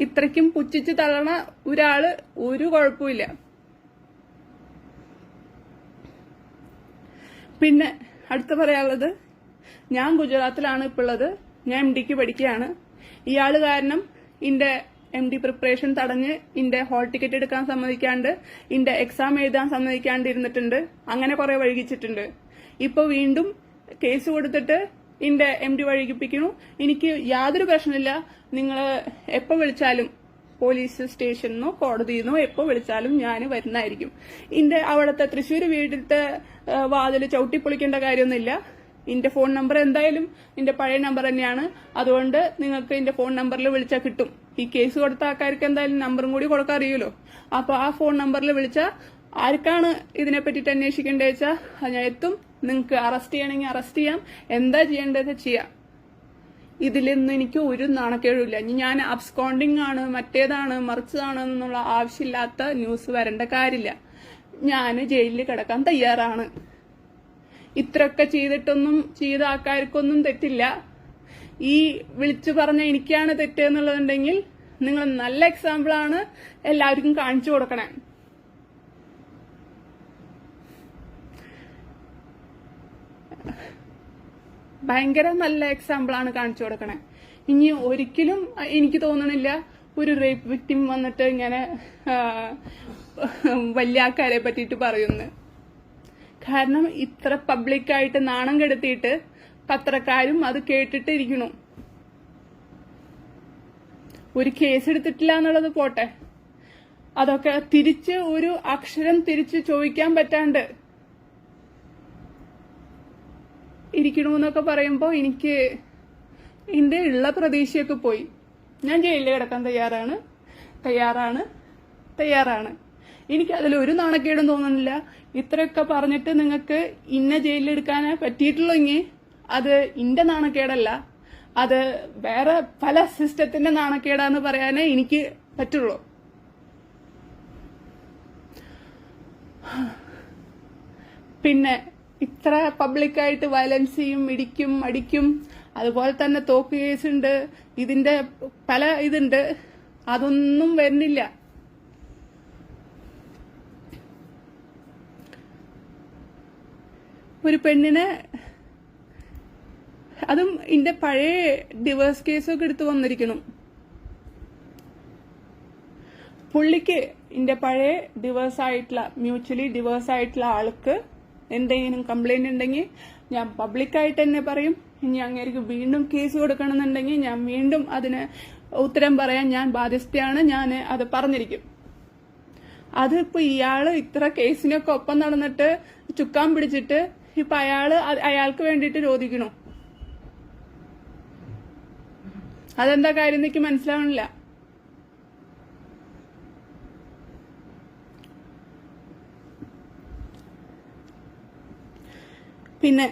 ഇത്രയ്ക്കും പുച്ഛിച്ച് തള്ളണ ഒരാള് ഒരു കുഴപ്പമില്ല. പിന്നെ അടുത്ത പറയാനുള്ളത്, ഞാൻ ഗുജറാത്തിലാണ് ഇപ്പോൾ ഉള്ളത്. ഞാൻ MD പഠിക്കുകയാണ്. ഇയാള് കാരണം ഇന്റെ MD പ്രിപ്പറേഷൻ തടഞ്ഞ് ഇന്റെ ഹോൾ ടിക്കറ്റ് എടുക്കാൻ സമ്മതിക്കാണ്ട്, ഇന്റെ എക്സാം എഴുതാൻ സമ്മതിക്കാണ്ട് ഇരുന്നിട്ടുണ്ട്. അങ്ങനെ കുറെ വൈകിച്ചിട്ടുണ്ട്. ഇപ്പൊ വീണ്ടും കേസ് കൊടുത്തിട്ട് ഇന്റെ MD വൈകിപ്പിക്കണു. എനിക്ക് യാതൊരു പ്രശ്നമില്ല, നിങ്ങൾ എപ്പോ വിളിച്ചാലും പോലീസ് സ്റ്റേഷനിന്നോ കോടതിയിൽ നിന്നോ എപ്പോ വിളിച്ചാലും ഞാൻ വരുന്നതായിരിക്കും. ഇന്റെ അവിടുത്തെ തൃശ്ശൂർ വീട്ടിലത്തെ വാതിൽ ചവിട്ടിപ്പൊളിക്കേണ്ട കാര്യമൊന്നുമില്ല. ഇന്റെ ഫോൺ നമ്പർ എന്തായാലും ഇന്റെ പഴയ നമ്പർ തന്നെയാണ്. അതുകൊണ്ട് നിങ്ങൾക്ക് ഇന്റെ ഫോൺ നമ്പറിൽ വിളിച്ചാൽ കിട്ടും. ഈ കേസ് കൊടുത്ത ആൾക്കാർക്ക് എന്തായാലും നമ്പറും കൂടി കൊടുക്കാൻ അറിയുമല്ലോ. അപ്പൊ ആ ഫോൺ നമ്പറിൽ വിളിച്ചാൽ ആർക്കാണ് ഇതിനെ പറ്റിയിട്ട് അന്വേഷിക്കേണ്ടത് വെച്ചാൽ ഞാൻ എത്തും. നിങ്ങൾക്ക് അറസ്റ്റ് ചെയ്യണമെങ്കിൽ അറസ്റ്റ് ചെയ്യാം, എന്താ ചെയ്യേണ്ടത് ചെയ്യാം. ഇതിലൊന്നും എനിക്ക് ഒരു നാണക്കേടുമില്ല. ഞാൻ അബ്സ്കോണ്ടിങ് ആണ്, മറ്റേതാണ്, മറിച്ചതാണ് എന്നുള്ള ആവശ്യമില്ലാത്ത ന്യൂസ് വരേണ്ട കാര്യമില്ല. ഞാൻ ജയിലിൽ കിടക്കാൻ തയ്യാറാണ്. ഇത്രയൊക്കെ ചെയ്തിട്ടൊന്നും ചെയ്ത ആൾക്കാർക്കൊന്നും തെറ്റില്ല. ഈ വിളിച്ചു പറഞ്ഞ എനിക്കാണ് തെറ്റ് എന്നുള്ളതുണ്ടെങ്കിൽ നിങ്ങൾ നല്ല എക്സാമ്പിളാണ് എല്ലാവർക്കും കാണിച്ചു കൊടുക്കണേ. ഭയങ്കര നല്ല എക്സാമ്പിളാണ് കാണിച്ചു കൊടുക്കണേ. ഇനി ഒരിക്കലും എനിക്ക് തോന്നണില്ല ഒരു റേപ്പ് വിക്ടിം വന്നിട്ട് ഇങ്ങനെ വലിയ ആൾക്കാരെ പറ്റിയിട്ട് പറയുന്നു. കാരണം ഇത്ര പബ്ലിക്കായിട്ട് നാണം കെടുത്തിയിട്ട് പത്രക്കാരും അത് കേട്ടിട്ട് ഇരിക്കണു. ഒരു കേസ് എടുത്തിട്ടില്ല എന്നുള്ളത് പോട്ടെ, അതൊക്കെ തിരിച്ച് ഒരു അക്ഷരം തിരിച്ച് ചോദിക്കാൻ പറ്റാണ്ട് ഇരിക്കണമെന്നൊക്കെ പറയുമ്പോ എനിക്ക് എന്റെ ഉള്ള പ്രതീക്ഷയൊക്കെ പോയി. ഞാൻ ജയിലിൽ കിടക്കാൻ തയ്യാറാണ്. എനിക്ക് അതിലൊരു നാണക്കേടും തോന്നുന്നില്ല. ഇത്രയൊക്കെ പറഞ്ഞിട്ട് നിങ്ങൾക്ക് ഇന്ന ജയിലിലെടുക്കാനേ പറ്റിയിട്ടുള്ളെങ്കിൽ അത് ഇന്റെ നാണക്കേടല്ല, അത് വേറെ പല സിസ്റ്റത്തിന്റെ നാണക്കേടാന്ന് പറയാനേ എനിക്ക് പറ്റുള്ളൂ. പിന്നെ ഇത്ര പബ്ലിക്കായിട്ട് വയലൻസ് ചെയ്യും, ഇടിക്കും, അടിക്കും, അതുപോലെ തന്നെ തോക്ക് കേസുണ്ട്, ഇതിന്റെ പല ഇതുണ്ട്, അതൊന്നും വരുന്നില്ല. ഒരു പെണ്ണിനെ, അതും എന്റെ പഴയ ഡിവേഴ്സ് കേസൊക്കെ എടുത്തു വന്നിരിക്കണം. പുള്ളിക്ക് എന്റെ പഴയ മ്യൂച്വലി ഡിവേഴ്സ് ആയിട്ടുള്ള ആൾക്ക് എന്തെങ്കിലും കംപ്ലൈന്റ് ഉണ്ടെങ്കിൽ ഞാൻ പബ്ലിക്കായിട്ട് തന്നെ പറയും. ഇനി അങ്ങേക്ക് വീണ്ടും കേസ് കൊടുക്കണമെന്നുണ്ടെങ്കിൽ ഞാൻ വീണ്ടും അതിന് ഉത്തരം പറയാൻ ഞാൻ ബാധ്യസ്ഥയാണ്. ഞാൻ അത് പറഞ്ഞിരിക്കും. അതിപ്പോ ഇയാള് ഇത്ര കേസിനൊക്കെ ഒപ്പം നടന്നിട്ട് ചുക്കാൻ പിടിച്ചിട്ട് ഇപ്പൊ അയാൾക്ക് വേണ്ടിയിട്ട് ചോദിക്കണു. അതെന്താ കാര്യം എനിക്ക് മനസ്സിലാവണില്ല. പിന്നെ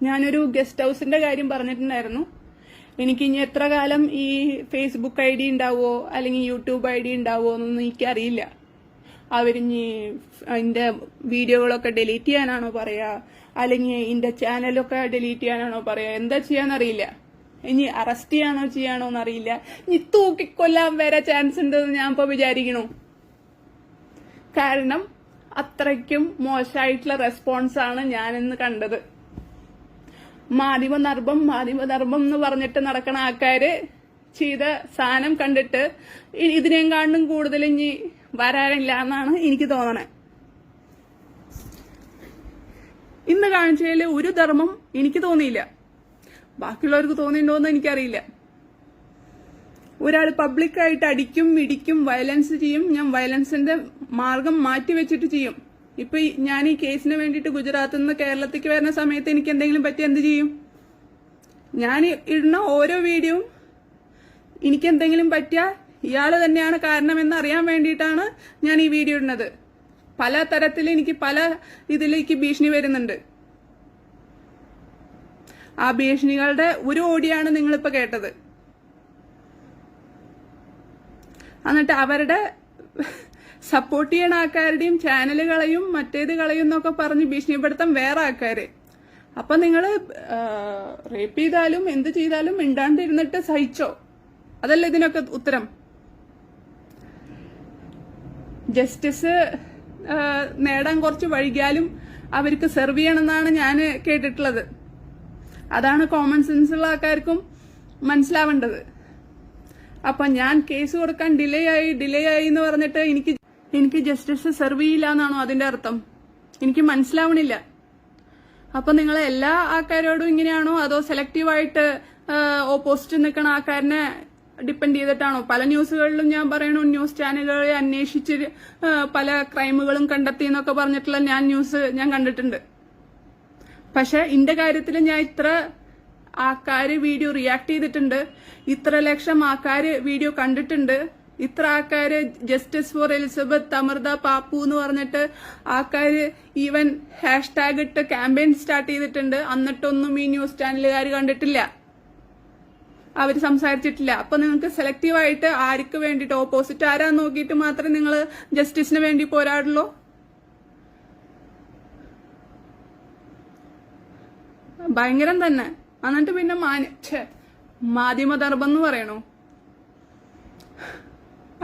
ഞാനൊരു ഗസ്റ്റ് ഹൗസിന്റെ കാര്യം പറഞ്ഞിട്ടുണ്ടായിരുന്നു. എനിക്ക് ഇനി എത്ര കാലം ഈ ഫേസ്ബുക്ക് ID ഉണ്ടാവോ അല്ലെങ്കിൽ യൂട്യൂബ് ID ഉണ്ടാവോ എന്നൊന്നും എനിക്കറിയില്ല. അവരിഞ്ഞി അതിന്റെ വീഡിയോകളൊക്കെ ഡിലീറ്റ് ചെയ്യാനാണോ പറയാ, അല്ലെങ്കിൽ ഇതിന്റെ ചാനലൊക്കെ ഡിലീറ്റ് ചെയ്യാനാണോ പറയാ, എന്താ ചെയ്യാന്നറിയില്ല. ഇനി അറസ്റ്റ് ചെയ്യാണോ എന്നറിയില്ല. ഇനി തൂക്കിക്കൊല്ലാൻ വരെ ചാൻസ് ഉണ്ടെന്ന് ഞാൻ ഇപ്പൊ വിചാരിക്കണു. കാരണം അത്രയ്ക്കും മോശമായിട്ടുള്ള റെസ്പോൺസാണ് ഞാനിന്ന് കണ്ടത്. മാധ്യമധർമ്മം എന്ന് പറഞ്ഞിട്ട് നടക്കണ ആൾക്കാര് ചെയ്ത സാധനം കണ്ടിട്ട് ഇതിനെക്കാണ്ടും കൂടുതൽ ഇനി വരാനില്ല എന്നാണ് എനിക്ക് തോന്നണേ. ഇന്ന് കാണിച്ചതിൽ ഒരു ധർമ്മം എനിക്ക് തോന്നിയില്ല. ബാക്കിയുള്ളവർക്ക് തോന്നിയിട്ടുണ്ടോന്ന് എനിക്കറിയില്ല. ഒരാൾ പബ്ലിക്കായിട്ട് അടിക്കും, ഇടിക്കും, വയലൻസ് ചെയ്യും. ഞാൻ വയലൻസിന്റെ മാർഗം മാറ്റി വെച്ചിട്ട് ചെയ്യും. ഇപ്പൊ ഞാൻ ഈ കേസിന് വേണ്ടിയിട്ട് ഗുജറാത്തിൽ നിന്ന് കേരളത്തിലേക്ക് വരുന്ന സമയത്ത് എനിക്ക് എന്തെങ്കിലും പറ്റി എന്ത് ചെയ്യും? ഞാൻ ഇടുന്ന ഓരോ വീഡിയോയും എനിക്ക് എന്തെങ്കിലും പറ്റിയാൽ ഇയാള് തന്നെയാണ് കാരണമെന്ന് അറിയാൻ വേണ്ടിയിട്ടാണ് ഞാൻ ഈ വീഡിയോ ഇടുന്നത്. പല തരത്തിൽ എനിക്ക് പല ഇതിലേക്ക് ഭീഷണി വരുന്നുണ്ട്. ആ ഭീഷണികളുടെ ഒരു ഓഡിയാണ് നിങ്ങളിപ്പോ കേട്ടത്. എന്നിട്ട് അവരുടെ സപ്പോർട്ട് ചെയ്യണ ആൾക്കാരുടെയും ചാനലുകളെയും മറ്റേത് കളയും എന്നൊക്കെ പറഞ്ഞ് ഭീഷണിപ്പെടുത്താൻ വേറെ ആൾക്കാര്. അപ്പൊ നിങ്ങള് റേപ്പ് ചെയ്താലും എന്ത് ചെയ്താലും മിണ്ടാണ്ടിരുന്നിട്ട് സഹിച്ചോ? അതല്ല ഇതിനൊക്കെ ഉത്തരം. ജസ്റ്റിസ് നേടാൻ കുറച്ച് വൈകിയാലും അവർക്ക് സെർവ് ചെയ്യണമെന്നാണ് ഞാൻ കേട്ടിട്ടുള്ളത്. അതാണ് കോമൺ സെൻസ് ഉള്ള ആൾക്കാർക്കും മനസ്സിലാവേണ്ടത്. അപ്പൊ ഞാൻ കേസ് കൊടുക്കാൻ ഡിലേ ആയി എന്ന് പറഞ്ഞിട്ട് എനിക്ക് ജസ്റ്റിസ് സെർവ് ചെയ്യില്ല എന്നാണോ അതിന്റെ അർത്ഥം? എനിക്ക് മനസ്സിലാവണില്ല. അപ്പൊ നിങ്ങൾ എല്ലാ ആൾക്കാരോടും ഇങ്ങനെയാണോ, അതോ സെലക്റ്റീവായിട്ട് ഓപ്പോസിറ്റ് നിൽക്കുന്ന ആൾക്കാരനെ ഡിപ്പെൻഡ് ചെയ്തിട്ടാണോ? പല ന്യൂസുകളിലും ഞാൻ പറയണു, ന്യൂസ് ചാനലുകളെ അന്വേഷിച്ച് പല ക്രൈമുകളും കണ്ടെത്തി എന്നൊക്കെ പറഞ്ഞിട്ടുള്ള ന്യൂസ് ഞാൻ കണ്ടിട്ടുണ്ട്. പക്ഷെ ഇന്റെ കാര്യത്തിൽ ഞാൻ ഇത്ര ആൾക്കാര് വീഡിയോ റിയാക്ട് ചെയ്തിട്ടുണ്ട്, ഇത്ര ലക്ഷം ആൾക്കാര് വീഡിയോ കണ്ടിട്ടുണ്ട്, ഇത്ര ആൾക്കാര് justice for Elizabeth, Amritha, Pappu എന്ന് പറഞ്ഞിട്ട് ആൾക്കാര് ഈവൻ ഹാഷ്ടാഗ് ഇട്ട് ക്യാമ്പയിൻ സ്റ്റാർട്ട് ചെയ്തിട്ടുണ്ട്. എന്നിട്ടൊന്നും ഈ ന്യൂസ് ചാനലുകാർ കണ്ടിട്ടില്ല, അവര് സംസാരിച്ചിട്ടില്ല. അപ്പൊ നിങ്ങൾക്ക് സെലക്റ്റീവായിട്ട് ആർക്ക് വേണ്ടിയിട്ട്, ഓപ്പോസിറ്റ് ആരാന്ന് നോക്കിയിട്ട് മാത്രമേ നിങ്ങൾ ജസ്റ്റിസിന് വേണ്ടി പോരാടുള്ളൂ. ഭയങ്കരം തന്നെ. എന്നിട്ട് പിന്നെ മാധ്യമധർമ്മം എന്ന് പറയണോ?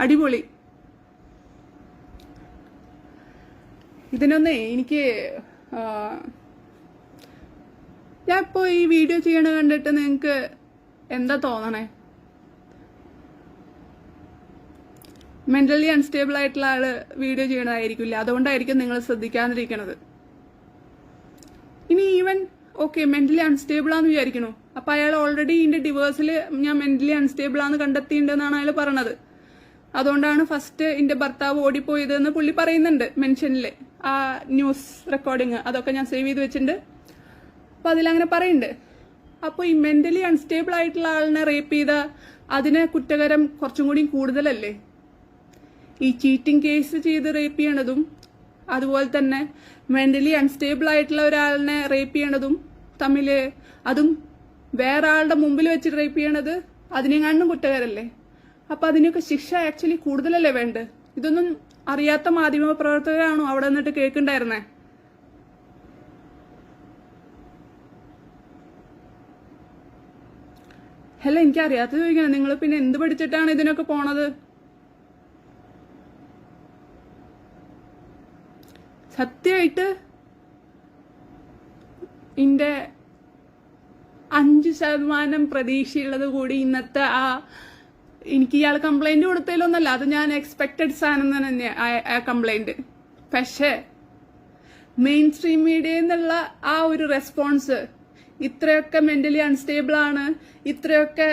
അടിപൊളി. ഇതിനൊന്നേ എനിക്ക് ഞാൻ ഇപ്പോ ഈ വീഡിയോ ചെയ്യണ കണ്ടിട്ട് നിങ്ങക്ക് എന്താ തോന്നണേ? മെന്റലി അൺസ്റ്റേബിൾ ആയിട്ടുള്ള ആള് വീഡിയോ ചെയ്യണതായിരിക്കില്ല, അതുകൊണ്ടായിരിക്കും നിങ്ങൾ ശ്രദ്ധിക്കാതിരിക്കണത്. ഇനി ഈവൻ ഓക്കെ മെന്റലി അൺസ്റ്റേബിൾ ആണെന്ന് വിചാരിക്കണു, അപ്പൊ അയാൾ ഓൾറെഡി ഇതിന്റെ ഡിവേഴ്സിൽ ഞാൻ മെന്റലി അൺസ്റ്റേബിൾ ആണെന്ന് കണ്ടെത്തിയിട്ടുണ്ടെന്നാണ് അയാൾ പറയണത്. അതുകൊണ്ടാണ് ഫസ്റ്റ് എന്റെ ഭർത്താവ് ഓടിപ്പോയതെന്ന് പുള്ളി പറയുന്നുണ്ട് മെൻഷനില്. ആ ന്യൂസ് റെക്കോർഡിങ് അതൊക്കെ ഞാൻ സേവ് ചെയ്ത് വെച്ചിട്ടുണ്ട്. അപ്പൊ അതിലങ്ങനെ പറയുന്നുണ്ട്. അപ്പൊ ഈ മെന്റലി അൺസ്റ്റേബിൾ ആയിട്ടുള്ള ആളിനെ റേപ്പ് ചെയ്ത അതിന് കുറ്റകരം കുറച്ചും കൂടി കൂടുതലല്ലേ? ഈ ചീറ്റിംഗ് കേസ് ചെയ്ത് റേപ്പ് ചെയ്യണതും അതുപോലെ തന്നെ മെന്റലി അൺസ്റ്റേബിൾ ആയിട്ടുള്ള ഒരാളിനെ റേപ്പ് ചെയ്യണതും തമ്മില്, അതും വേറെ ആളുടെ മുമ്പിൽ വെച്ച് റേപ്പ് ചെയ്യണത് അതിനെങ്ങാണ്ടും കുറ്റകരല്ലേ? അപ്പൊ അതിനൊക്കെ ശിക്ഷ ആക്ച്വലി കൂടുതലല്ലേ വേണ്ടത്? ഇതൊന്നും അറിയാത്ത മാധ്യമ പ്രവർത്തകരാണോ അവിടെ നിന്നിട്ട് കേൾക്കുണ്ടായിരുന്നേ? അല്ല, എനിക്ക് അറിയാത്ത ചോദിക്കണം, നിങ്ങൾ പിന്നെ എന്ത് പഠിച്ചിട്ടാണ് ഇതിനൊക്കെ പോണത്? സത്യമായിട്ട് ഇന്റെ 5% പ്രതീക്ഷയുള്ളത് കൂടി ഇന്നത്തെ എനിക്ക് ഇയാൾ കംപ്ലൈന്റ് കൊടുത്തതിലൊന്നല്ല, അത് ഞാൻ എക്സ്പെക്റ്റഡ് സാധനം തന്നെ ആ കംപ്ലൈന്റ്. പക്ഷേ മെയിൻ സ്ട്രീം മീഡിയയിൽ നിന്നുള്ള ആ ഒരു റെസ്പോൺസ്, ഇത്രയൊക്കെ മെന്റലി അൺസ്റ്റേബിൾ ആണ്, ഇത്രയൊക്കെ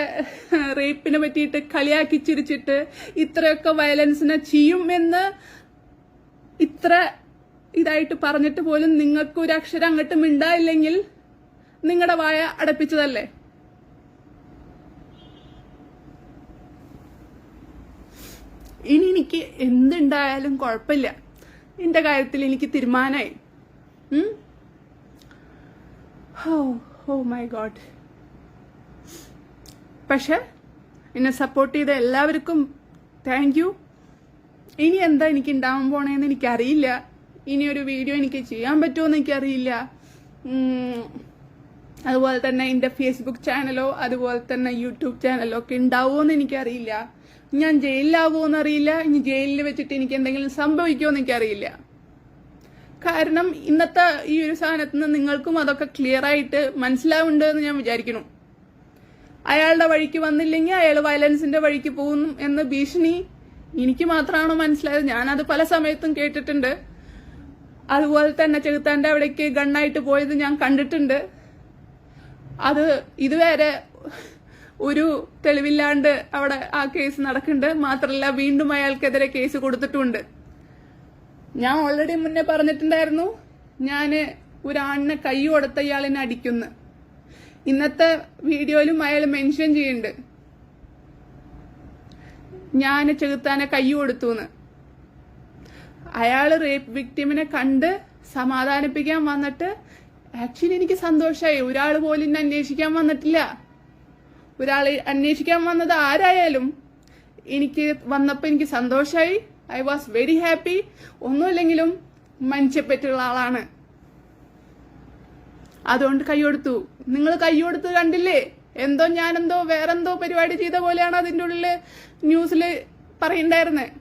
റേപ്പിനെ പറ്റിയിട്ട് കളിയാക്കി ചിരിച്ചിട്ട് ഇത്രയൊക്കെ വയലൻസിനെ ചെയ്യും എന്ന് ഇത്ര ഇതായിട്ട് പറഞ്ഞിട്ട് പോലും നിങ്ങൾക്ക് ഒരു അക്ഷരം അങ്ങോട്ട് മിണ്ടായില്ലെങ്കിൽ നിങ്ങളുടെ വായ അടപ്പിച്ചതല്ലേ? ഇനി എനിക്ക് എന്തുണ്ടായാലും കുഴപ്പമില്ല, എന്റെ കാര്യത്തിൽ എനിക്ക് തീരുമാനമായി. Oh my god. പക്ഷെ എന്നെ സപ്പോർട്ട് ചെയ്ത എല്ലാവർക്കും താങ്ക് യു. ഇനി എന്താ എനിക്ക് ഉണ്ടാവാൻ പോണേന്ന് എനിക്കറിയില്ല. ഇനി ഒരു വീഡിയോ എനിക്ക് ചെയ്യാൻ പറ്റുമോന്ന് എനിക്കറിയില്ല. അതുപോലെ തന്നെ എൻ്റെ ഫേസ്ബുക്ക് ചാനലോ അതുപോലെ തന്നെ യൂട്യൂബ് ചാനലോ ഒക്കെ ഉണ്ടാവുമോന്ന് എനിക്കറിയില്ല. ഞാൻ ജയിലിലാവുമോന്ന് അറിയില്ല. ഇനി ജയിലിൽ വെച്ചിട്ട് എനിക്ക് എന്തെങ്കിലും സംഭവിക്കുമോ എന്ന് എനിക്കറിയില്ല. കാരണം ഇന്നത്തെ ഈ ഒരു സാധനത്തിൽ നിന്ന് നിങ്ങൾക്കും അതൊക്കെ ക്ലിയർ ആയിട്ട് മനസ്സിലാവുന്നുണ്ട് എന്ന് ഞാൻ വിചാരിക്കുന്നു. അയാളുടെ വഴിക്ക് വന്നില്ലെങ്കിൽ അയാൾ വയലൻസിന്റെ വഴിക്ക് പോകും എന്ന ഭീഷണി എനിക്ക് മാത്രമാണ് മനസ്സിലായത്. ഞാനത് പല സമയത്തും കേട്ടിട്ടുണ്ട്. അതുപോലെ തന്നെ ചെകുത്താന്റെ അവിടേക്ക് ഗണ്ണായിട്ട് പോയത് ഞാൻ കണ്ടിട്ടുണ്ട്. അത് ഇതുവരെ ഒരു തെളിവില്ലാണ്ട് അവിടെ ആ കേസ് നടക്കുന്നുണ്ട്. മാത്രമല്ല വീണ്ടും അയാൾക്കെതിരെ കേസ് കൊടുത്തിട്ടുണ്ട്. ഞാൻ ഓൾറെഡി മുന്നേ പറഞ്ഞിട്ടുണ്ടായിരുന്നു, ഞാന് ഒരാണിനെ കൈ കൊടുത്ത ഇയാളിനെ അടിക്കുന്നു. ഇന്നത്തെ വീഡിയോയിലും അയാൾ മെൻഷൻ ചെയ്യുന്നുണ്ട് ഞാൻ ചെകുത്താനെ കൈ കൊടുത്തു എന്ന്. അയാള് റേപ്പ് വിക്ടിമിനെ കണ്ട് സമാധാനിപ്പിക്കാൻ വന്നിട്ട് ആക്ച്വലി എനിക്ക് സന്തോഷമായി. ഒരാൾ പോലും എന്നെ അന്വേഷിക്കാൻ വന്നിട്ടില്ല. ഒരാൾ അന്വേഷിക്കാൻ വന്നത് ആരായാലും എനിക്ക് വന്നപ്പോൾ എനിക്ക് സന്തോഷമായി. I was very happy. ഒന്നുമില്ലെങ്കിലും മനുഷ്യപ്പറ്റുള്ള ആളാണ്, അതുകൊണ്ട് കൈ കൊടുത്തു. നിങ്ങൾ കൈ കൊടുത്ത് കണ്ടില്ലേ? എന്തോ ഞാനെന്തോ വേറെന്തോ പരിപാടി ചെയ്ത പോലെയാണ് അതിൻ്റെ ഉള്ളില് ന്യൂസില് പറയണ്ടായിരുന്നത്.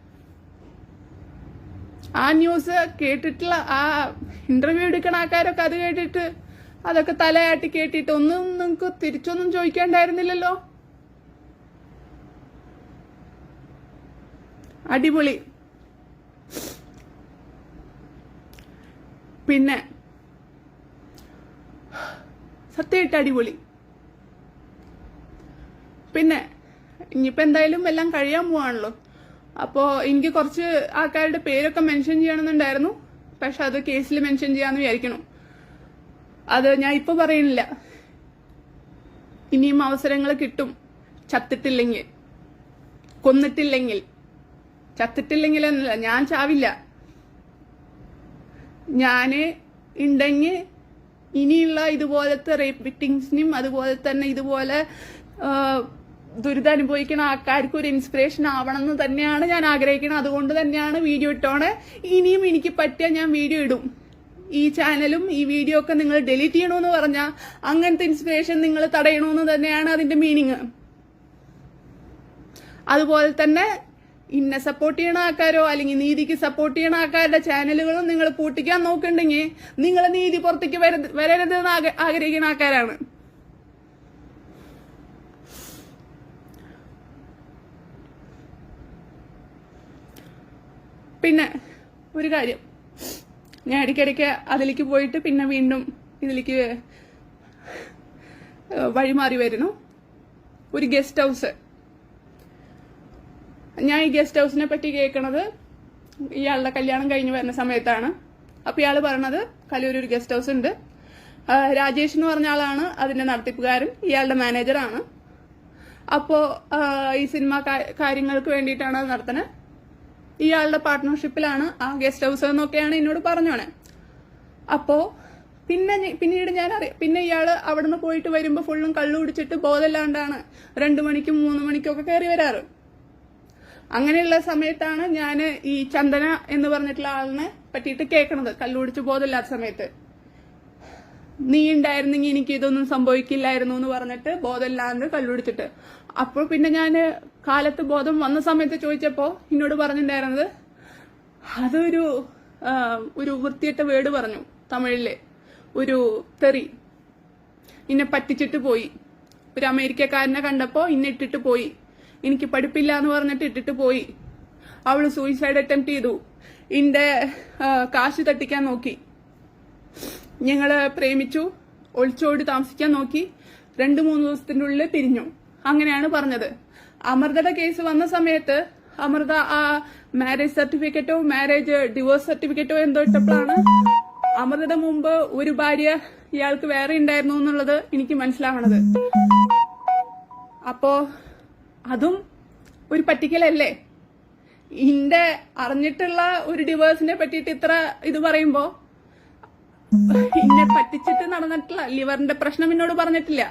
ആ ന്യൂസ് കേട്ടിട്ടുള്ള ആ ഇന്റർവ്യൂ എടുക്കണ ആൾക്കാരൊക്കെ അത് കേട്ടിട്ട് അതൊക്കെ തലയാട്ടി കേട്ടിട്ട് ഒന്നും നിങ്ങൾക്ക് തിരിച്ചൊന്നും ചോദിക്കാണ്ടായിരുന്നില്ലല്ലോ. അടിപൊളി. പിന്നെ സത്യമായിട്ട് അടിപൊളി. പിന്നെ ഇനിയിപ്പോൾ എന്തായാലും എല്ലാം കഴിയാൻ പോവാണല്ലോ. അപ്പോൾ എനിക്ക് കുറച്ച് ആൾക്കാരുടെ പേരൊക്കെ മെൻഷൻ ചെയ്യണമെന്നുണ്ടായിരുന്നു. പക്ഷെ അത് കേസിൽ മെൻഷൻ ചെയ്യാമെന്ന് വിചാരിക്കണം. അത് ഞാൻ ഇപ്പോൾ പറയുന്നില്ല. ഇനിയും അവസരങ്ങൾ കിട്ടും. ചത്തിട്ടില്ലെങ്കിൽ, കൊന്നിട്ടില്ലെങ്കിൽ. ചത്തിട്ടില്ലെങ്കിൽ എന്നല്ല, ഞാൻ ചാവില്ല. ഞാന് ഉണ്ടെങ്കിൽ ഇനിയുള്ള ഇതുപോലത്തെ റേപ്പ് വിക്ടിംസിനും അതുപോലെ തന്നെ ഇതുപോലെ ദുരിതം അനുഭവിക്കുന്ന ആൾക്കാർക്ക് ഒരു ഇൻസ്പിറേഷൻ ആവണം എന്ന് തന്നെയാണ് ഞാൻ ആഗ്രഹിക്കുന്നത്. അതുകൊണ്ട് തന്നെയാണ് വീഡിയോ ഇട്ടോണേ. ഇനിയും എനിക്ക് പറ്റിയ ഞാൻ വീഡിയോ ഇടും. ഈ ചാനലും ഈ വീഡിയോ ഒക്കെ നിങ്ങൾ ഡിലീറ്റ് ചെയ്യണമെന്ന് പറഞ്ഞാൽ അങ്ങനത്തെ ഇൻസ്പിറേഷൻ നിങ്ങൾ തടയണമെന്ന് തന്നെയാണ് അതിന്റെ മീനിങ്. അതുപോലെ തന്നെ ഇന്നെ സപ്പോർട്ട് ചെയ്യണ ആൾക്കാരോ അല്ലെങ്കിൽ നീതിക്ക് സപ്പോർട്ട് ചെയ്യണ ആൾക്കാരുടെ ചാനലുകളും നിങ്ങൾ പൂട്ടിക്കാൻ നോക്കുന്നുണ്ടെങ്കിൽ നിങ്ങൾ നീതി പുറത്തേക്ക് വരരുതെന്ന് ആഗ്രഹിക്കുന്ന ആൾക്കാരാണ്. പിന്നെ ഒരു കാര്യം, ഞാൻ ഇടയ്ക്കിടയ്ക്ക് അതിലേക്ക് പോയിട്ട് പിന്നെ വീണ്ടും ഇതിലേക്ക് വഴിമാറി വരുന്നു. ഒരു ഗസ്റ്റ് ഹൗസ്. ഞാൻ ഈ ഗസ്റ്റ് ഹൗസിനെ പറ്റി കേൾക്കണത് ഇയാളുടെ കല്യാണം കഴിഞ്ഞ് വരുന്ന സമയത്താണ്. അപ്പോൾ ഇയാൾ പറയണത് കലൂർ ഒരു ഗസ്റ്റ് ഹൗസ് ഉണ്ട്. രാജേഷ് എന്ന് പറഞ്ഞ ആളാണ് അതിന്റെ നടത്തിപ്പുകാരൻ, ഇയാളുടെ മാനേജറാണ്. അപ്പോൾ ഈ സിനിമ കാര്യങ്ങൾക്ക് വേണ്ടിയിട്ടാണ് അത് നടത്തുന്നത്. ഇയാളുടെ പാർട്ട്ണർഷിപ്പിലാണ് ആ ഗസ്റ്റ് ഹൗസ് എന്നൊക്കെയാണ് എന്നോട് പറഞ്ഞോണേ. അപ്പോൾ പിന്നീട് ഞാൻ പിന്നെ ഇയാൾ അവിടെ നിന്ന് പോയിട്ട് വരുമ്പോൾ ഫുള്ളും കള്ളു കുടിച്ചിട്ട് ബോധമില്ലാണ്ടാണ് 2 മണിക്കും 3 മണിക്കും ഒക്കെ കയറി വരാറ്. അങ്ങനെയുള്ള സമയത്താണ് ഞാൻ ഈ ചന്ദന എന്ന് പറഞ്ഞിട്ടുള്ള ആളിനെ പറ്റിയിട്ട് കേൾക്കണത്. കള്ളു കുടിച്ച് ബോധമില്ലാത്ത സമയത്ത് നീ ഉണ്ടായിരുന്നെങ്കിൽ എനിക്ക് ഇതൊന്നും സംഭവിക്കില്ലായിരുന്നു എന്ന് പറഞ്ഞിട്ട് ബോധമില്ലാണ്ട് കള്ളുടിച്ചിട്ട്. അപ്പോൾ പിന്നെ ഞാൻ കാലത്ത് ബോധം വന്ന സമയത്ത് ചോദിച്ചപ്പോൾ എന്നോട് പറഞ്ഞിട്ടുണ്ടായിരുന്നത് അതൊരു വൃത്തിയിട്ട വേർഡ് പറഞ്ഞു, തമിഴിലെ ഒരു തെറി. ഇന്നെ പറ്റിച്ചിട്ട് പോയി. ഒരു അമേരിക്കക്കാരനെ കണ്ടപ്പോൾ ഇന്നെ ഇട്ടിട്ട് പോയി. എനിക്ക് പഠിപ്പില്ല എന്ന് പറഞ്ഞിട്ട് ഇട്ടിട്ട് പോയി. അവള് സൂയിസൈഡ് അറ്റംപ്റ്റ് ചെയ്തു. ഇന്റെ കാശ് തട്ടിക്കാൻ നോക്കി. ഞങ്ങള് പ്രേമിച്ചു, ഒളിച്ചോടി താമസിക്കാൻ നോക്കി. 2-3 ദിവസത്തിന്റെ ഉള്ളിൽ പിരിഞ്ഞു. അങ്ങനെയാണ് പറഞ്ഞത്. അമൃതയുടെ കേസ് വന്ന സമയത്ത് അമൃത ആ മാരേജ് സർട്ടിഫിക്കറ്റോ ഡിവോഴ്സ് സർട്ടിഫിക്കറ്റോ എന്തോ ഇട്ടപ്പോഴാണ് അമൃതയുടെ മുമ്പ് ഒരു ഭാര്യ ഇയാൾക്ക് വേറെ ഉണ്ടായിരുന്നു എന്നുള്ളത് എനിക്ക് മനസ്സിലാവണത്. അപ്പോ അതും ഒരു പറ്റിക്കലല്ലേ? ഇന്റെ അറിഞ്ഞിട്ടുള്ള ഒരു ഡിവോഴ്സിനെ പറ്റിയിട്ട് ഇത്ര ഇത് പറയുമ്പോ ഇന്നെ പറ്റിച്ചിട്ട് നടന്നിട്ടില്ല. ലിവറിന്റെ പ്രശ്നം എന്നോട് പറഞ്ഞിട്ടില്ല.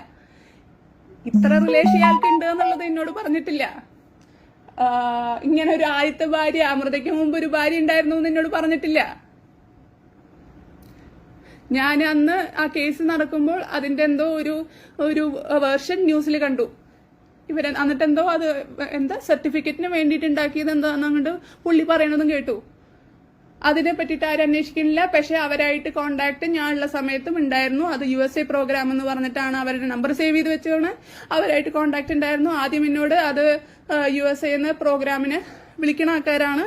ഇത്ര റിലേഷൻ ഇയാൾക്ക് ഉണ്ട് എന്നുള്ളത് എന്നോട് പറഞ്ഞിട്ടില്ല. ഇങ്ങനെ ഒരു ആദ്യത്തെ ഭാര്യ, അമൃതയ്ക്ക് മുമ്പ് ഒരു ഭാര്യ ഉണ്ടായിരുന്നു എന്ന് എന്നോട് പറഞ്ഞിട്ടില്ല. ഞാൻ അന്ന് ആ കേസ് നടക്കുമ്പോൾ അതിന്റെ എന്തോ ഒരു വേർഷൻ ന്യൂസിൽ കണ്ടു. എന്നിട്ടെന്തോ അത് സർട്ടിഫിക്കറ്റിന് വേണ്ടിയിട്ട് ഉണ്ടാക്കിയത് എന്താണെന്നുകൊണ്ട് പുള്ളി പറയണതും കേട്ടു. അതിനെ പറ്റിയിട്ട് ആരും അന്വേഷിക്കുന്നില്ല. പക്ഷെ അവരായിട്ട് കോണ്ടാക്ട് ഞാനുള്ള സമയത്തും ഉണ്ടായിരുന്നു. അത് USA പ്രോഗ്രാം എന്ന് പറഞ്ഞിട്ടാണ് അവരുടെ നമ്പർ സേവ് ചെയ്ത് വെച്ചതാണ്. അവരായിട്ട് കോണ്ടാക്ട് ഉണ്ടായിരുന്നു. ആദ്യം എന്നോട് അത് USA എന്ന പ്രോഗ്രാമിന് വിളിക്കണ ആൾക്കാരാണ്,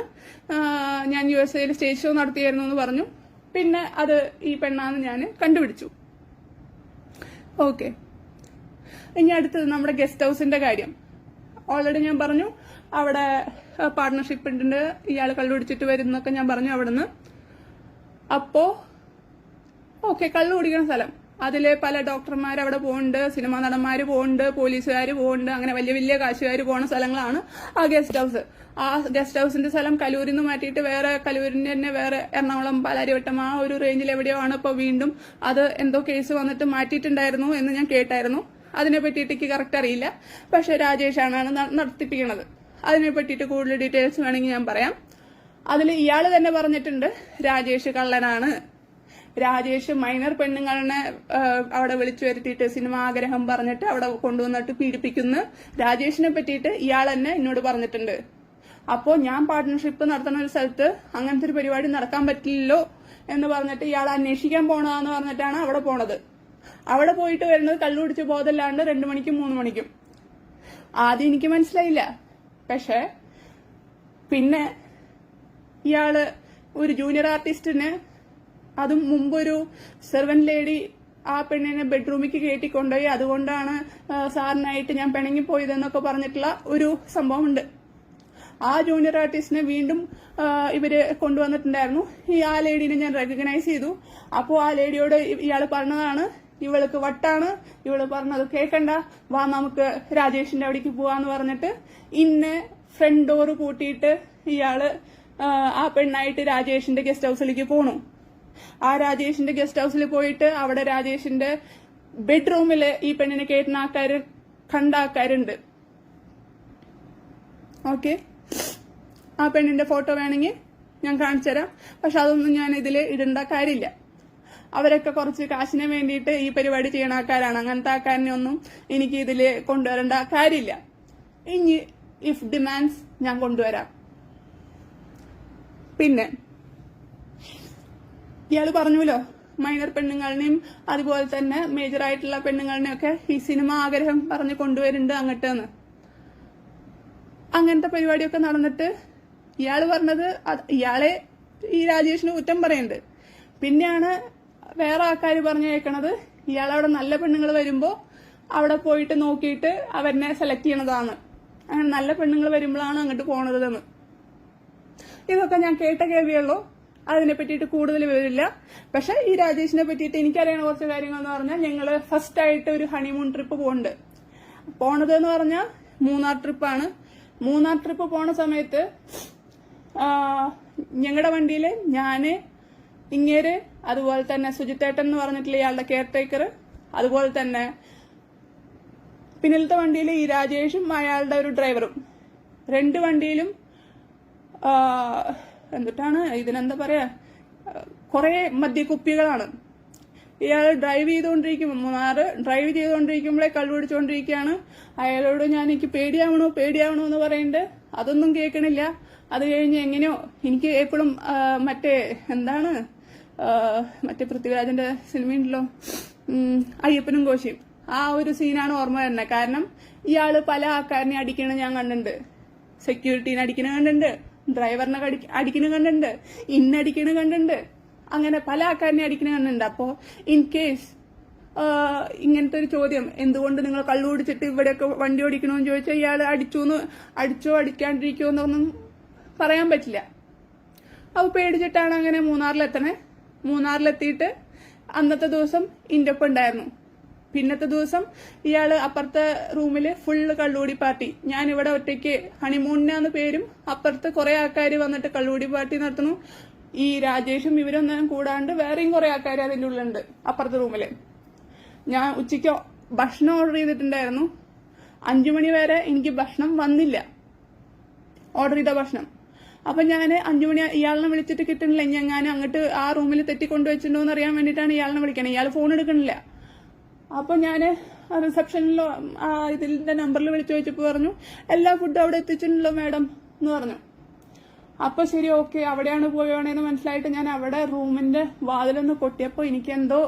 ഞാൻ USA സ്റ്റേജ് ഷോ നടത്തിയായിരുന്നു എന്ന് പറഞ്ഞു. പിന്നെ അത് ഈ പെണ്ണാന്ന് ഞാൻ കണ്ടുപിടിച്ചു. ഓക്കെ, ഇനി അടുത്തത് നമ്മുടെ ഗസ്റ്റ് ഹൗസിന്റെ കാര്യം. ഓൾറെഡി ഞാൻ പറഞ്ഞു അവിടെ പാർട്ണർഷിപ്പ് ഉണ്ട്, ഇയാൾ കള്ളുപിടിച്ചിട്ട് വരുന്നൊക്കെ ഞാൻ പറഞ്ഞു അവിടുന്ന്. അപ്പോ ഓക്കെ, കള്ളു കുടിക്കുന്ന സ്ഥലം, അതില് പല ഡോക്ടർമാർ അവിടെ പോകുന്നുണ്ട്, സിനിമാ നടന്മാര് പോകുന്നുണ്ട്, പോലീസുകാർ പോകുന്നുണ്ട്, അങ്ങനെ വലിയ വലിയ കാശുകാർ പോകുന്ന സ്ഥലങ്ങളാണ് ആ ഗസ്റ്റ് ഹൗസ്. ആ ഗസ്റ്റ് ഹൗസിന്റെ സ്ഥലം കലൂരിൽ നിന്ന് മാറ്റിയിട്ട് വേറെ കലൂരിന്റെ തന്നെ വേറെ എറണാകുളം പാലാരിവട്ടം ആ ഒരു റേഞ്ചിൽ എവിടെയോ ആണ് ഇപ്പൊ വീണ്ടും അത് എന്തോ കേസ് വന്നിട്ട് മാറ്റിയിട്ടുണ്ടായിരുന്നു എന്ന് ഞാൻ കേട്ടായിരുന്നു. അതിനെ പറ്റിയിട്ട് എനിക്ക് കറക്റ്റ് അറിയില്ല. പക്ഷെ രാജേഷാണ് നടത്തിപ്പിക്കണത്. അതിനെ പറ്റിയിട്ട് കൂടുതൽ ഡീറ്റെയിൽസ് വേണമെങ്കിൽ ഞാൻ പറയാം. അതിൽ ഇയാള് തന്നെ പറഞ്ഞിട്ടുണ്ട് രാജേഷ് കള്ളനാണ്, രാജേഷ് മൈനർ പെണ്ണുങ്ങളെ അവിടെ വിളിച്ചു വരുത്തിയിട്ട് സിനിമാഗ്രഹം പറഞ്ഞിട്ട് അവിടെ കൊണ്ടുവന്നിട്ട് പീഡിപ്പിക്കുന്നു. രാജേഷിനെ പറ്റിയിട്ട് ഇയാൾ തന്നെ എന്നോട് പറഞ്ഞിട്ടുണ്ട്. അപ്പോ ഞാൻ പാർട്ട്ണർഷിപ്പ് നടത്തുന്ന ഒരു സ്ഥലത്ത് അങ്ങനത്തെ ഒരു പരിപാടി നടക്കാൻ പറ്റില്ലല്ലോ എന്ന് പറഞ്ഞിട്ട് ഇയാൾ അന്വേഷിക്കാൻ പോണതാന്ന് പറഞ്ഞിട്ടാണ് അവിടെ പോണത്. അവിടെ പോയിട്ട് വരുന്നത് കള്ളു കുടിച്ച് ബോധമില്ലാണ്ട് 2 മണിക്കും 3 മണിക്കും. ആദ്യം എനിക്ക് മനസ്സിലായില്ല. പക്ഷെ പിന്നെ ഇയാള് ഒരു ജൂനിയർ ആർട്ടിസ്റ്റിന്, അതും മുമ്പൊരു സെർവന്റ് ലേഡി ആ പെണ്ണിനെ ബെഡ്റൂമിലേക്ക് കയറ്റിക്കൊണ്ടുപോയി, അതുകൊണ്ടാണ് സാറിനായിട്ട് ഞാൻ പിണങ്ങിപ്പോയതെന്നൊക്കെ പറഞ്ഞിട്ടുള്ള ഒരു സംഭവമുണ്ട്. ആ ജൂനിയർ ആർട്ടിസ്റ്റിനെ വീണ്ടും ഇവര് കൊണ്ടുവന്നിട്ടുണ്ടായിരുന്നു. ആ ലേഡീനെ ഞാൻ റെക്കഗ്നൈസ് ചെയ്തു. അപ്പോൾ ആ ലേഡിയോട് ഇയാൾ പറഞ്ഞതാണ്, ഇവൾക്ക് വട്ടാണ്, ഇവള് പറഞ്ഞത് കേൾക്കണ്ട, വാ നമുക്ക് രാജേഷിന്റെ അവിടേക്ക് പോവാന്ന് പറഞ്ഞിട്ട് ഇന്നെ ഫ്രണ്ട് ഡോറ് കൂട്ടിയിട്ട് ഇയാള് ആ പെണ്ണായിട്ട് രാജേഷിന്റെ ഗസ്റ്റ് ഹൗസിലേക്ക് പോണു. ആ രാജേഷിന്റെ ഗസ്റ്റ് ഹൗസിൽ പോയിട്ട് അവിടെ രാജേഷിന്റെ ബെഡ്റൂമില് ഈ പെണ്ണിനെ കയറ്റുന്ന ആൾക്കാര് കണ്ട ആൾക്കാരുണ്ട്. ഓക്കെ, ആ പെണ്ണിന്റെ ഫോട്ടോ വേണമെങ്കിൽ ഞാൻ കാണിച്ചു തരാം. പക്ഷെ അതൊന്നും ഞാൻ ഇതില് ഇടേണ്ട കാര്യമില്ല. അവരൊക്കെ കുറച്ച് കാശിന് വേണ്ടിയിട്ട് ഈ പരിപാടി ചെയ്യണ ആൾക്കാരാണ്. അങ്ങനത്തെ ആൾക്കാരിനെ ഒന്നും എനിക്ക് ഇതില് കൊണ്ടുവരേണ്ട കാര്യമില്ല. ഇനി ഇഫ് ഡിമാൻഡ്സ് ഞാൻ കൊണ്ടുവരാം. പിന്നെ ഇയാള് പറഞ്ഞുല്ലോ മൈനർ പെണ്ണുങ്ങളിനെയും അതുപോലെ തന്നെ മേജർ ആയിട്ടുള്ള പെണ്ണുങ്ങളിനെയും ഒക്കെ ഈ സിനിമ ആഗ്രഹം പറഞ്ഞ് കൊണ്ടുവരുന്നുണ്ട് അങ്ങോട്ടെന്ന്. അങ്ങനത്തെ പരിപാടിയൊക്കെ നടന്നിട്ട് ഇയാള് പറഞ്ഞത് ഇയാളെ ഈ രാജേഷിന് കുറ്റം പറയുന്നുണ്ട്. പിന്നെയാണ് വേറെ ആൾക്കാർ പറഞ്ഞു കേൾക്കണത് ഇയാളവിടെ നല്ല പെണ്ണുങ്ങൾ വരുമ്പോ അവിടെ പോയിട്ട് നോക്കിയിട്ട് അവരെ സെലക്ട് ചെയ്യണതാണ്, അങ്ങനെ നല്ല പെണ്ണുങ്ങൾ വരുമ്പോഴാണ് അങ്ങോട്ട് പോണതെന്ന്. ഇതൊക്കെ ഞാൻ കേട്ട കേൾവിയുള്ളൂ, അതിനെ പറ്റിയിട്ട് കൂടുതൽ വിവരമില്ല. പക്ഷെ ഈ രാജേഷിനെ പറ്റിയിട്ട് എനിക്കറിയണ കുറച്ച് കാര്യങ്ങൾ എന്ന് പറഞ്ഞാൽ, ഞങ്ങള് ഫസ്റ്റ് ആയിട്ട് ഒരു ഹണിമൂൺ ട്രിപ്പ് പോണത് എന്ന് പറഞ്ഞാൽ മൂന്നാർ ട്രിപ്പാണ്. മൂന്നാർ ട്രിപ്പ് പോണ സമയത്ത് ഞങ്ങളുടെ വണ്ടിയില് ഞാന്, ഇങ്ങേര്, അതുപോലെ തന്നെ സുജിത്തേട്ടൻ എന്ന് പറഞ്ഞിട്ടുള്ള ഇയാളുടെ കെയർ ടേക്കർ, അതുപോലെ തന്നെ പിന്നിലത്തെ വണ്ടിയിൽ ഈ രാജേഷും അയാളുടെ ഒരു ഡ്രൈവറും. 2 വണ്ടിയിലും എന്നിട്ടാണ് ഇതിനെന്താ പറയാ, കുറെ മദ്യക്കുപ്പികളാണ്. ഇയാൾ ഡ്രൈവ് ചെയ്തുകൊണ്ടിരിക്കുമ്പോഴേ കള്ളുപിടിച്ചുകൊണ്ടിരിക്കുകയാണ്. അയാളോട് എനിക്ക് പേടിയാവണോ എന്ന് പറയുന്നുണ്ട്. അതൊന്നും കേൾക്കണില്ല. അത് കഴിഞ്ഞ് എങ്ങനെയോ എനിക്ക് എപ്പോഴും മറ്റേ പൃഥ്വിരാജിന്റെ സിനിമയുണ്ടല്ലോ അയ്യപ്പനും കോശിയും, ആ ഒരു സീനാണ് ഓർമ്മ വരുന്നത്. കാരണം ഇയാള് പല ആൾക്കാരനെ അടിക്കണ ഞാൻ കണ്ടിട്ടുണ്ട്. സെക്യൂരിറ്റീനെ അടിക്കണ കണ്ടിട്ടുണ്ട്, ഡ്രൈവറിനെ അടിക്കണ കണ്ടിട്ടുണ്ട്, ഇന്നടിക്കണ കണ്ടിട്ടുണ്ട്, അങ്ങനെ പല ആൾക്കാരനെ അടിക്കണ കണ്ടിട്ടുണ്ട്. അപ്പോ ഇൻ കേസ് ഇങ്ങനത്തെ ഒരു ചോദ്യം, എന്തുകൊണ്ട് നിങ്ങൾ കള്ളു കുടിച്ചിട്ട് ഇവിടെയൊക്കെ വണ്ടി ഓടിക്കണമെന്ന് ചോദിച്ചാൽ ഇയാൾ അടിച്ചോ അടിക്കാണ്ടിരിക്കോ എന്നൊന്നും പറയാൻ പറ്റില്ല. അപ്പൊ പേടിച്ചിട്ടാണ് അങ്ങനെ മൂന്നാറിലെത്തണേ. മൂന്നാറിലെത്തിയിട്ട് അന്നത്തെ ദിവസം ഇന്റെ ഒപ്പം ഉണ്ടായിരുന്നു. പിന്നത്തെ ദിവസം ഇയാള് അപ്പുറത്തെ റൂമില് ഫുള്ള് കള്ളുകൂടി പാർട്ടി. ഞാൻ ഇവിടെ ഒറ്റയ്ക്ക് ഹണിമൂണിനാന്ന് പേരും, അപ്പുറത്ത് കുറെ ആൾക്കാർ വന്നിട്ട് കള്ളുകൂടി പാർട്ടി നടത്തുന്നു. ഈ രാജേഷും ഇവരൊന്നും കൂടാണ്ട് വേറെയും കുറെ ആൾക്കാർ അതിന്റെ ഉള്ളിലുണ്ട് അപ്പുറത്തെ റൂമില്. ഞാൻ ഉച്ചയ്ക്ക് ഭക്ഷണം ഓർഡർ ചെയ്തിട്ടുണ്ടായിരുന്നു. 5 മണി വരെ എനിക്ക് ഭക്ഷണം വന്നില്ല, ഓർഡർ ചെയ്ത ഭക്ഷണം. അപ്പൊ ഞാൻ 5 മണി ഇയാളിനെ വിളിച്ചിട്ട് കിട്ടണില്ല. ഞാൻ അങ്ങോട്ട് ആ റൂമിൽ തെറ്റിക്കൊണ്ടു വെച്ചിട്ടുണ്ടോ എന്ന് അറിയാൻ വേണ്ടിയിട്ടാണ് ഇയാളിനെ വിളിക്കണേ. ഇയാൾ ഫോൺ എടുക്കണില്ല. അപ്പൊ ഞാൻ റിസപ്ഷനിലോ ഇതിന്റെ നമ്പറിൽ വിളിച്ചു ചോദിച്ചപ്പോ പറഞ്ഞു എല്ലാ ഫുഡും അവിടെ എത്തിച്ചിട്ടുണ്ടല്ലോ മാഡം എന്ന് പറഞ്ഞു. അപ്പൊ ശരി ഓക്കെ അവിടെയാണ് പോയോണേന്ന് മനസ്സിലായിട്ട് ഞാൻ അവിടെ റൂമിന്റെ വാതിലൊന്ന് പൊട്ടിയപ്പോ എനിക്കെന്തോ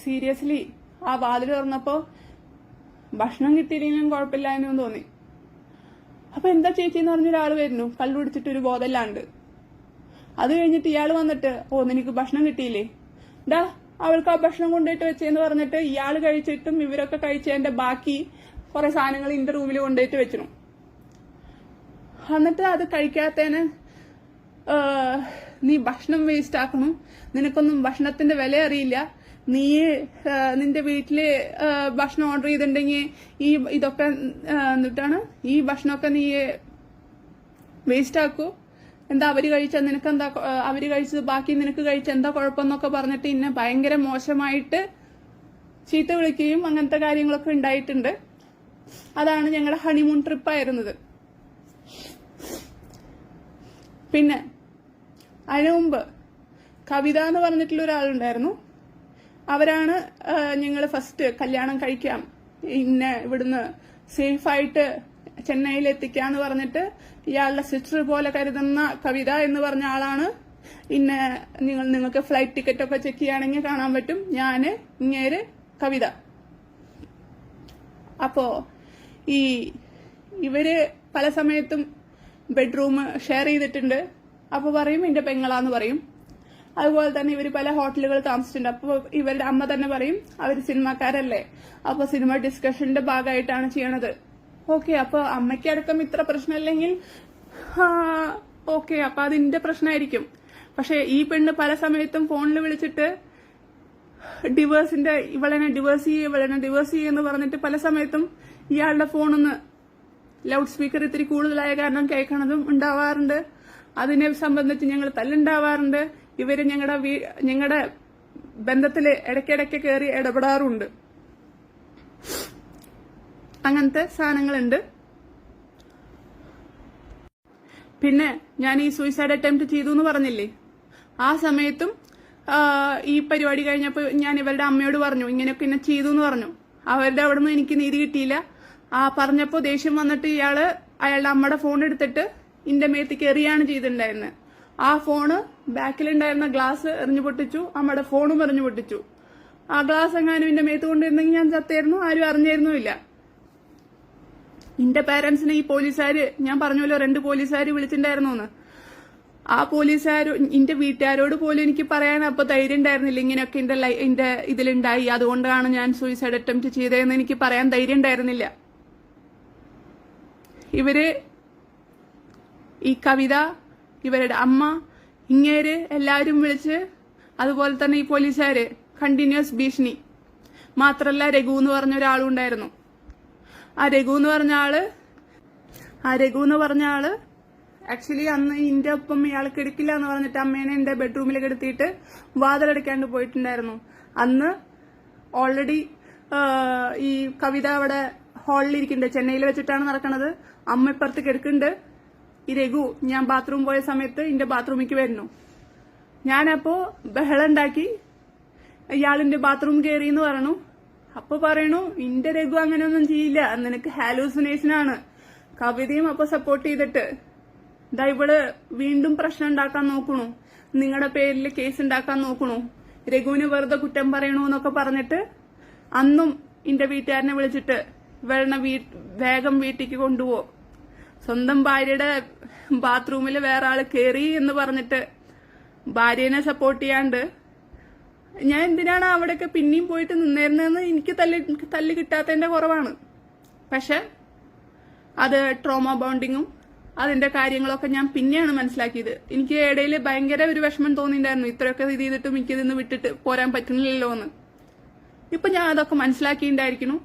സീരിയസ്ലി ആ വാതിൽ തുറന്നപ്പോ ഭക്ഷണം കിട്ടിയില്ലെങ്കിലും കുഴപ്പമില്ലായെന്നും തോന്നി. അപ്പൊ എന്താ ചേച്ചി എന്ന് പറഞ്ഞ ഒരാൾ വരുന്നു കള്ളു പിടിച്ചിട്ട് ഒരു ബോധമില്ലാണ്ട്. അത് കഴിഞ്ഞിട്ട് ഇയാൾ വന്നിട്ട് നിനക്ക് ഭക്ഷണം കിട്ടിയില്ലേ, ഡാ അവൾക്ക് ആ ഭക്ഷണം കൊണ്ടുപോയിട്ട് വെച്ചെന്ന് പറഞ്ഞിട്ട് ഇയാൾ കഴിച്ചിട്ടും ഇവരൊക്കെ കഴിച്ചതിന്റെ ബാക്കി കുറെ സാധനങ്ങൾ എന്റെ റൂമിൽ കൊണ്ടുപോയിട്ട് വെച്ചിരുന്നു. എന്നിട്ട് അത് കഴിക്കാത്തതിന് നീ ഭക്ഷണം വേസ്റ്റ് ആക്കണം, നിനക്കൊന്നും ഭക്ഷണത്തിന്റെ വില അറിയില്ല, നീ നിന്റെ വീട്ടില് ഭക്ഷണം ഓർഡർ ചെയ്തിട്ടുണ്ടെങ്കിൽ ഇതൊക്കെ എന്നിട്ടാണ് ഈ ഭക്ഷണമൊക്കെ നീ വേസ്റ്റ് ആക്കൂ, എന്താ അവര് കഴിച്ചാൽ നിനക്കെന്താ, അവര് കഴിച്ചത് ബാക്കി നിനക്ക് കഴിച്ച എന്താ കുഴപ്പമെന്നൊക്കെ പറഞ്ഞിട്ട് ഇന്നെ ഭയങ്കര മോശമായിട്ട് ചീത്ത വിളിക്കുകയും അങ്ങനത്തെ കാര്യങ്ങളൊക്കെ ഉണ്ടായിട്ടുണ്ട്. അതാണ് ഞങ്ങളുടെ ഹണിമൂൺ ട്രിപ്പായിരുന്നത്. പിന്നെ അതിനു മുമ്പ് കവിത എന്ന് പറഞ്ഞിട്ടുള്ള ഒരാളുണ്ടായിരുന്നു. അവരാണ് ഞങ്ങൾ ഫസ്റ്റ് കല്യാണം കഴിക്കാം, ഇവിടുന്ന് സേഫായിട്ട് ചെന്നൈയിൽ എത്തിക്കാന്ന് പറഞ്ഞിട്ട് ഇയാളുടെ സിസ്റ്റർ പോലെ കരുതുന്ന കവിത എന്ന് പറഞ്ഞ ആളാണ് നിങ്ങൾക്ക് ഫ്ലൈറ്റ് ടിക്കറ്റ് ഒക്കെ ചെക്ക് ചെയ്യുകയാണെങ്കിൽ കാണാൻ പറ്റും, ഞാന് ഇങ്ങേര് കവിത. അപ്പോ ഇവര് പല സമയത്തും ബെഡ്റൂം ഷെയർ ചെയ്തിട്ടുണ്ട്. അപ്പൊ പറയും എന്റെ പെങ്ങളാന്ന് പറയും. അതുപോലെ തന്നെ ഇവര് പല ഹോട്ടലുകൾ താമസിച്ചിട്ടുണ്ട്. അപ്പൊ ഇവരുടെ അമ്മ തന്നെ പറയും അവര് സിനിമാക്കാരല്ലേ, അപ്പൊ സിനിമ ഡിസ്കഷന്റെ ഭാഗമായിട്ടാണ് ചെയ്യണത്. ഓക്കെ, അപ്പൊ അമ്മയ്ക്കടക്കം ഇത്ര പ്രശ്നമില്ലെങ്കിൽ ഓക്കെ, അപ്പൊ അതിന്റെ പ്രശ്നമായിരിക്കും. പക്ഷെ ഈ പെണ്ണ് പല സമയത്തും ഫോണിൽ വിളിച്ചിട്ട് ഇവളെന്നെ ഡിവേഴ്സ് ചെയ്യുമെന്ന് പറഞ്ഞിട്ട് പല സമയത്തും ഇയാളുടെ ഫോണിന്ന് ലൗഡ് സ്പീക്കർ ഇത്തിരി കൂടുതലായ കാരണം കേൾക്കണതും ഉണ്ടാവാറുണ്ട്. അതിനെ സംബന്ധിച്ച് ഞങ്ങൾ തല്ലുണ്ടാവാറുണ്ട്. ഇവര് ഞങ്ങളുടെ ബന്ധത്തില് ഇടയ്ക്കിടയ്ക്ക് കയറി ഇടപെടാറുണ്ട്. അങ്ങനത്തെ സാധനങ്ങളുണ്ട്. പിന്നെ ഞാൻ ഈ സൂയിസൈഡ് അറ്റംപ്റ്റ് ചെയ്തു എന്ന് പറഞ്ഞില്ലേ, ആ സമയത്തും ഈ പരിപാടി കഴിഞ്ഞപ്പോ ഞാൻ ഇവരുടെ അമ്മയോട് പറഞ്ഞു ഇങ്ങനെയൊക്കെ എന്നെ ചെയ്തു എന്ന് പറഞ്ഞു. അവരുടെ അവിടെ നിന്ന് എനിക്ക് നീതി കിട്ടിയില്ല. പറഞ്ഞപ്പോ ദേഷ്യം വന്നിട്ട് അയാളുടെ അമ്മയുടെ ഫോൺ എടുത്തിട്ട് ഇന്റെ മേത്തേക്ക് എറിയാണ് ചെയ്തിട്ടുണ്ടായിരുന്നത്. ആ ഫോണ് ബാക്കിലുണ്ടായിരുന്ന ഗ്ലാസ് എറിഞ്ഞു പൊട്ടിച്ചു, അമ്മയുടെ ഫോണും എറിഞ്ഞു പൊട്ടിച്ചു. ആ ഗ്ലാസ് എങ്ങാനും എന്റെ മേത്ത് കൊണ്ടിരുന്നെങ്കിൽ ഞാൻ ചത്തായിരുന്നു, ആരും അറിഞ്ഞായിരുന്നുമില്ല. എന്റെ പാരന്റ്സിനെ ഈ പോലീസുകാര്, ഞാൻ പറഞ്ഞല്ലോ 2 പോലീസുകാര് വിളിച്ചിട്ടുണ്ടായിരുന്നു. ആ പോലീസുകാർ എന്റെ വീട്ടുകാരോട് പോലും എനിക്ക് പറയാൻ അപ്പൊ ധൈര്യം ഉണ്ടായിരുന്നില്ല. ഇങ്ങനെയൊക്കെ എന്റെ ഇതിലുണ്ടായി, അതുകൊണ്ടാണ് ഞാൻ സൂയിസൈഡ് അറ്റംപ്റ്റ് ചെയ്തതെന്ന് എനിക്ക് പറയാൻ ധൈര്യം ഉണ്ടായിരുന്നില്ല. ഇവര് ഈ കവിത, ഇവരുടെ അമ്മ, ഇങ്ങേര് എല്ലാവരും വിളിച്ച്, അതുപോലെ തന്നെ ഈ പോലീസുകാര് കണ്ടിന്യൂസ് ഭീഷണി. മാത്രല്ല രഘു എന്ന് പറഞ്ഞ ഒരാളും ഉണ്ടായിരുന്നു. ആ രഘു എന്ന് പറഞ്ഞ ആള് ആക്ച്വലി അന്ന് ഇന്റെ ഒപ്പം ഇയാൾക്ക് എടുക്കില്ല എന്ന് പറഞ്ഞിട്ട് അമ്മേനെ എന്റെ ബെഡ്റൂമിൽ കിടത്തിയിട്ട് വാതിലടയ്ക്കാണ്ട് പോയിട്ടുണ്ടായിരുന്നു. അന്ന് ഓൾറെഡി ഈ കവിത അവിടെ ഹാളിൽ ഇരിക്കുന്നുണ്ട്, ചെന്നൈയിൽ വെച്ചിട്ടാണ് നടക്കണത്. അമ്മ ഇപ്പുറത്ത് കിടക്കുന്നുണ്ട്. ഈ രഘു ഞാൻ ബാത്റൂം പോയ സമയത്ത് എന്റെ ബാത്റൂമിലേക്ക് വരുന്നു. ഞാനപ്പോ ബഹളം ഉണ്ടാക്കി ഇയാളിന്റെ ബാത്റൂം കയറി എന്ന് പറഞ്ഞു. അപ്പൊ പറയണു ഇന്റെ രഘു അങ്ങനെയൊന്നും ചെയ്യില്ല, നിനക്ക് ഹാലൂസിനേഷൻ ആണ്. കവിതയും അപ്പൊ സപ്പോർട്ട് ചെയ്തിട്ട് ഇവള് വീണ്ടും പ്രശ്നം ഉണ്ടാക്കാൻ നോക്കണു, നിങ്ങളുടെ പേരിൽ കേസ് ഉണ്ടാക്കാൻ നോക്കണു, രഘുവിന് വെറുതെ കുറ്റം പറയണു എന്നൊക്കെ പറഞ്ഞിട്ട് അന്നും എന്റെ വീട്ടുകാരനെ വിളിച്ചിട്ട് ഇവളെ വേഗം വീട്ടിലേക്ക് കൊണ്ടുപോ, സ്വന്തം ഭാര്യയുടെ ബാത്റൂമിൽ വേറെ ആള് കയറി എന്ന് പറഞ്ഞിട്ട് ഭാര്യനെ സപ്പോർട്ട് ചെയ്യാണ്ട് ഞാൻ എന്തിനാണ് അവിടെയൊക്കെ പിന്നെയും പോയിട്ട് നിന്നിരുന്നതെന്ന് എനിക്ക് തല്ല് കിട്ടാത്തതിന്റെ കുറവാണ്. പക്ഷെ അത് ട്രോമ ബോണ്ടിങ്ങും അതിന്റെ കാര്യങ്ങളൊക്കെ ഞാൻ പിന്നെയാണ് മനസ്സിലാക്കിയത്. എനിക്ക് ഇടയിൽ ഭയങ്കര ഒരു വിഷമം തോന്നിയിട്ടുണ്ടായിരുന്നു, ഇത്രയൊക്കെ ഇത് ചെയ്തിട്ടും എനിക്ക് ഇതിന്ന് വിട്ടിട്ട് പോരാൻ പറ്റുന്നില്ലല്ലോ എന്ന്. ഇപ്പൊ ഞാൻ അതൊക്കെ മനസ്സിലാക്കിയിട്ടുണ്ടായിരിക്കുന്നു.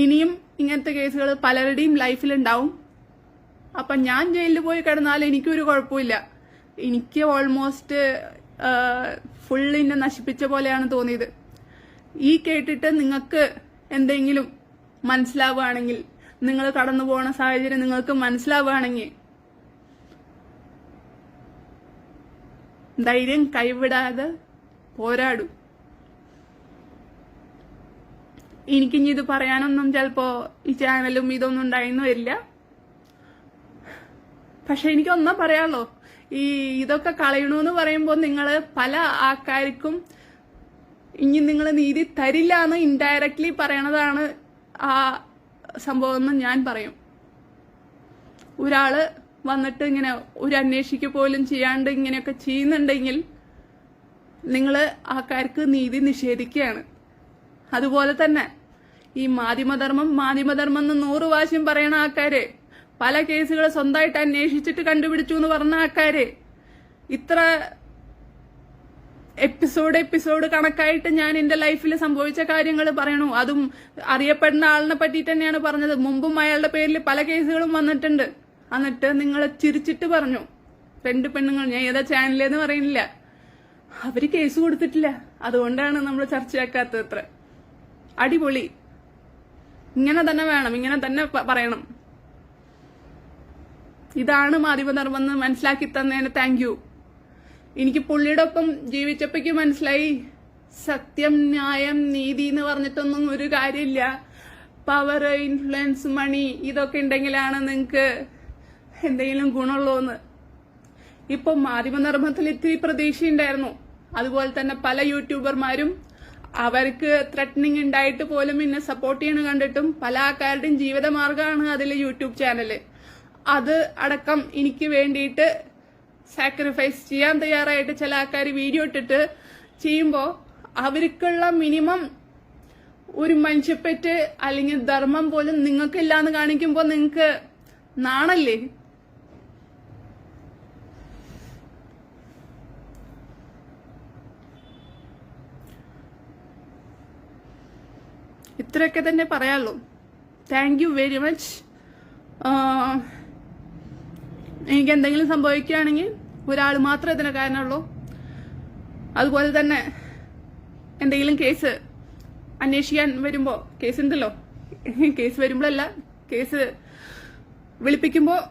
ഇനിയും ഇങ്ങനത്തെ കേസുകൾ പലരുടെയും ലൈഫിലുണ്ടാവും. അപ്പൊ ഞാൻ ജയിലിൽ പോയി കിടന്നാൽ എനിക്കൊരു കുഴപ്പമില്ല. എനിക്ക് ഓൾമോസ്റ്റ് ഫുള്ളിനെ നശിപ്പിച്ച പോലെയാണ് തോന്നിയത്. ഈ കേട്ടിട്ട് നിങ്ങൾക്ക് എന്തെങ്കിലും മനസ്സിലാവുകയാണെങ്കിൽ, നിങ്ങൾ കടന്നു പോകുന്ന സാഹചര്യം നിങ്ങൾക്ക് മനസ്സിലാവുകയാണെങ്കിൽ ധൈര്യം കൈവിടാതെ പോരാടൂ. എനിക്കിനി ഇത് പറയാനൊന്നും ചിലപ്പോ ഈ ചാനലും ഇതൊന്നും ഉണ്ടായിരുന്നു വരില്ല. പക്ഷെ എനിക്കൊന്നാ പറയാനുള്ളൂ, ഇതൊക്കെ കളയണമെന്ന് പറയുമ്പോൾ നിങ്ങൾ പല ആൾക്കാർക്കും ഇനി നിങ്ങൾ നീതി തരില്ല എന്ന് ഇൻഡയറക്ട്ലി പറയണതാണ് ആ സംഭവം എന്ന് ഞാൻ പറയും. ഒരാള് വന്നിട്ട് ഇങ്ങനെ ഒരു അന്വേഷിക്കുക പോലും ചെയ്യാണ്ട് ഇങ്ങനെയൊക്കെ ചെയ്യുന്നുണ്ടെങ്കിൽ നിങ്ങൾ ആൾക്കാർക്ക് നീതി നിഷേധിക്കുകയാണ്. അതുപോലെ തന്നെ ഈ മാധ്യമധർമ്മം എന്ന് 100 പ്രാവശ്യം പറയണ ആൾക്കാര്, പല കേസുകൾ സ്വന്തമായിട്ട് അന്വേഷിച്ചിട്ട് കണ്ടുപിടിച്ചു എന്ന് പറഞ്ഞ ആൾക്കാര്, ഇത്ര എപ്പിസോഡ് കണക്കായിട്ട് ഞാൻ എന്റെ ലൈഫിൽ സംഭവിച്ച കാര്യങ്ങൾ പറയണു. അതും അറിയപ്പെടുന്ന ആളിനെ പറ്റിയിട്ട് തന്നെയാണ് പറഞ്ഞത്. മുമ്പും അയാളുടെ പേരിൽ പല കേസുകളും വന്നിട്ടുണ്ട്. എന്നിട്ട് നിങ്ങൾ ചിരിച്ചിട്ട് പറഞ്ഞു 2 പെണ്ണുങ്ങൾ, ഞാൻ ഏതാ ചാനലിലെന്ന് പറയുന്നില്ല, അവര് കേസ് കൊടുത്തിട്ടില്ല, അതുകൊണ്ടാണ് നമ്മൾ ചർച്ചയാക്കാത്തത്. അത്ര അടിപൊളി, ഇങ്ങനെ തന്നെ വേണം, ഇങ്ങനെ തന്നെ പറയണം. ഇതാണ് മാധ്യമധർമ്മം എന്ന് മനസ്സിലാക്കി തന്നതിന് താങ്ക് യു. എനിക്ക് പുള്ളിയുടെ ഒപ്പം ജീവിച്ചപ്പോഴേക്ക് മനസ്സിലായി, സത്യം, ന്യായം, നീതി എന്ന് പറഞ്ഞിട്ടൊന്നും ഒരു കാര്യമില്ല. പവർ, ഇൻഫ്ലുവൻസ്, മണി ഇതൊക്കെ ഉണ്ടെങ്കിലാണ് നിങ്ങൾക്ക് എന്തെങ്കിലും ഗുണമുള്ളൂന്ന്. ഇപ്പൊ മാധ്യമധർമ്മത്തിൽ ഇത്തിരി പ്രതീക്ഷയുണ്ടായിരുന്നു. അതുപോലെ തന്നെ പല യൂട്യൂബർമാരും അവർക്ക് ത്രെറ്റനിങ് ഉണ്ടായിട്ട് പോലും എന്നെ സപ്പോർട്ട് ചെയ്യണ കണ്ടിട്ടും പല ആൾക്കാരുടെയും ജീവിതമാർഗമാണ് അതിൽ യൂട്യൂബ് ചാനല്. അത് അടക്കം എനിക്ക് വേണ്ടിയിട്ട് സാക്രിഫൈസ് ചെയ്യാൻ തയ്യാറായിട്ട് ചില ആൾക്കാർ വീഡിയോ ഇട്ടിട്ട് ചെയ്യുമ്പോൾ അവർക്കുള്ള മിനിമം ഒരു മനുഷ്യപ്പറ്റ് അല്ലെങ്കിൽ ധർമ്മം പോലും നിങ്ങൾക്കില്ലാന്ന് കാണിക്കുമ്പോൾ നിങ്ങൾക്ക് നാണല്ലേ? ഇത്രയൊക്കെ തന്നെ പറയാനുള്ളൂ. Thank you very much. എനിക്ക് എന്തെങ്കിലും സംഭവിക്കുകയാണെങ്കിൽ ഒരാൾ മാത്രമേ ഇതിന് കാരണമുള്ളൂ. അതുപോലെ തന്നെ എന്തെങ്കിലും കേസ് അന്വേഷിക്കാൻ വരുമ്പോൾ, കേസ് ഉണ്ടല്ലോ, കേസ് വരുമ്പോഴല്ല, കേസ് വിളിപ്പിക്കുമ്പോൾ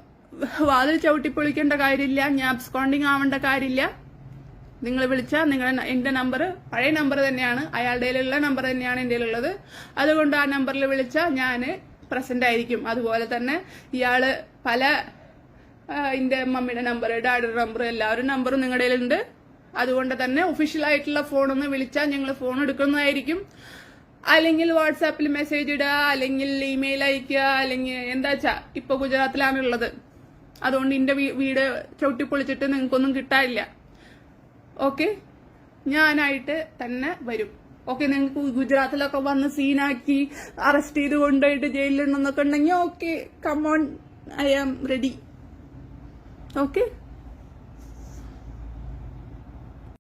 വാതിൽ ചവിട്ടിപ്പൊളിക്കേണ്ട കാര്യമില്ല, ഞാൻ അബ്സ്കോണ്ടിങ് ആവേണ്ട കാര്യമില്ല. നിങ്ങൾ വിളിച്ചാൽ എന്റെ നമ്പർ പഴയ നമ്പർ തന്നെയാണ്, അയാളുടെ കയ്യിലുള്ള നമ്പർ തന്നെയാണ് എൻ്റെ കയ്യിലുള്ളത്. അതുകൊണ്ട് ആ നമ്പറിൽ വിളിച്ചാൽ ഞാൻ പ്രസന്റ് ആയിരിക്കും. അതുപോലെ തന്നെ ഇയാള് പല എന്റെ മമ്മിയുടെ നമ്പർ, ഡാഡിയുടെ നമ്പർ, എല്ലാവരും നമ്പറും നിങ്ങളുടെ കയ്യിലുണ്ട്. അതുകൊണ്ട് തന്നെ ഒഫീഷ്യൽ ആയിട്ടുള്ള ഫോണൊന്ന് വിളിച്ചാൽ ഞങ്ങൾ ഫോൺ എടുക്കുന്നതായിരിക്കും. അല്ലെങ്കിൽ വാട്സാപ്പിൽ മെസ്സേജ് ഇടുക, അല്ലെങ്കിൽ ഇമെയിൽ അയക്കുക, അല്ലെങ്കിൽ എന്താച്ചാ. ഇപ്പൊ ഗുജറാത്തിലാണുള്ളത്, അതുകൊണ്ട് എന്റെ വീട് ചവിട്ടിപ്പൊളിച്ചിട്ട് നിങ്ങൾക്കൊന്നും കിട്ടാനില്ല. ഓക്കെ, ഞാനായിട്ട് തന്നെ വരും. ഓക്കെ, നിങ്ങൾക്ക് ഗുജറാത്തിലൊക്കെ വന്ന് സീനാക്കി അറസ്റ്റ് ചെയ്ത് കൊണ്ടുപോയിട്ട് ജയിലിലുണ്ടെന്നൊക്കെ ഉണ്ടെങ്കിൽ okay, come on, I am ready. Okay.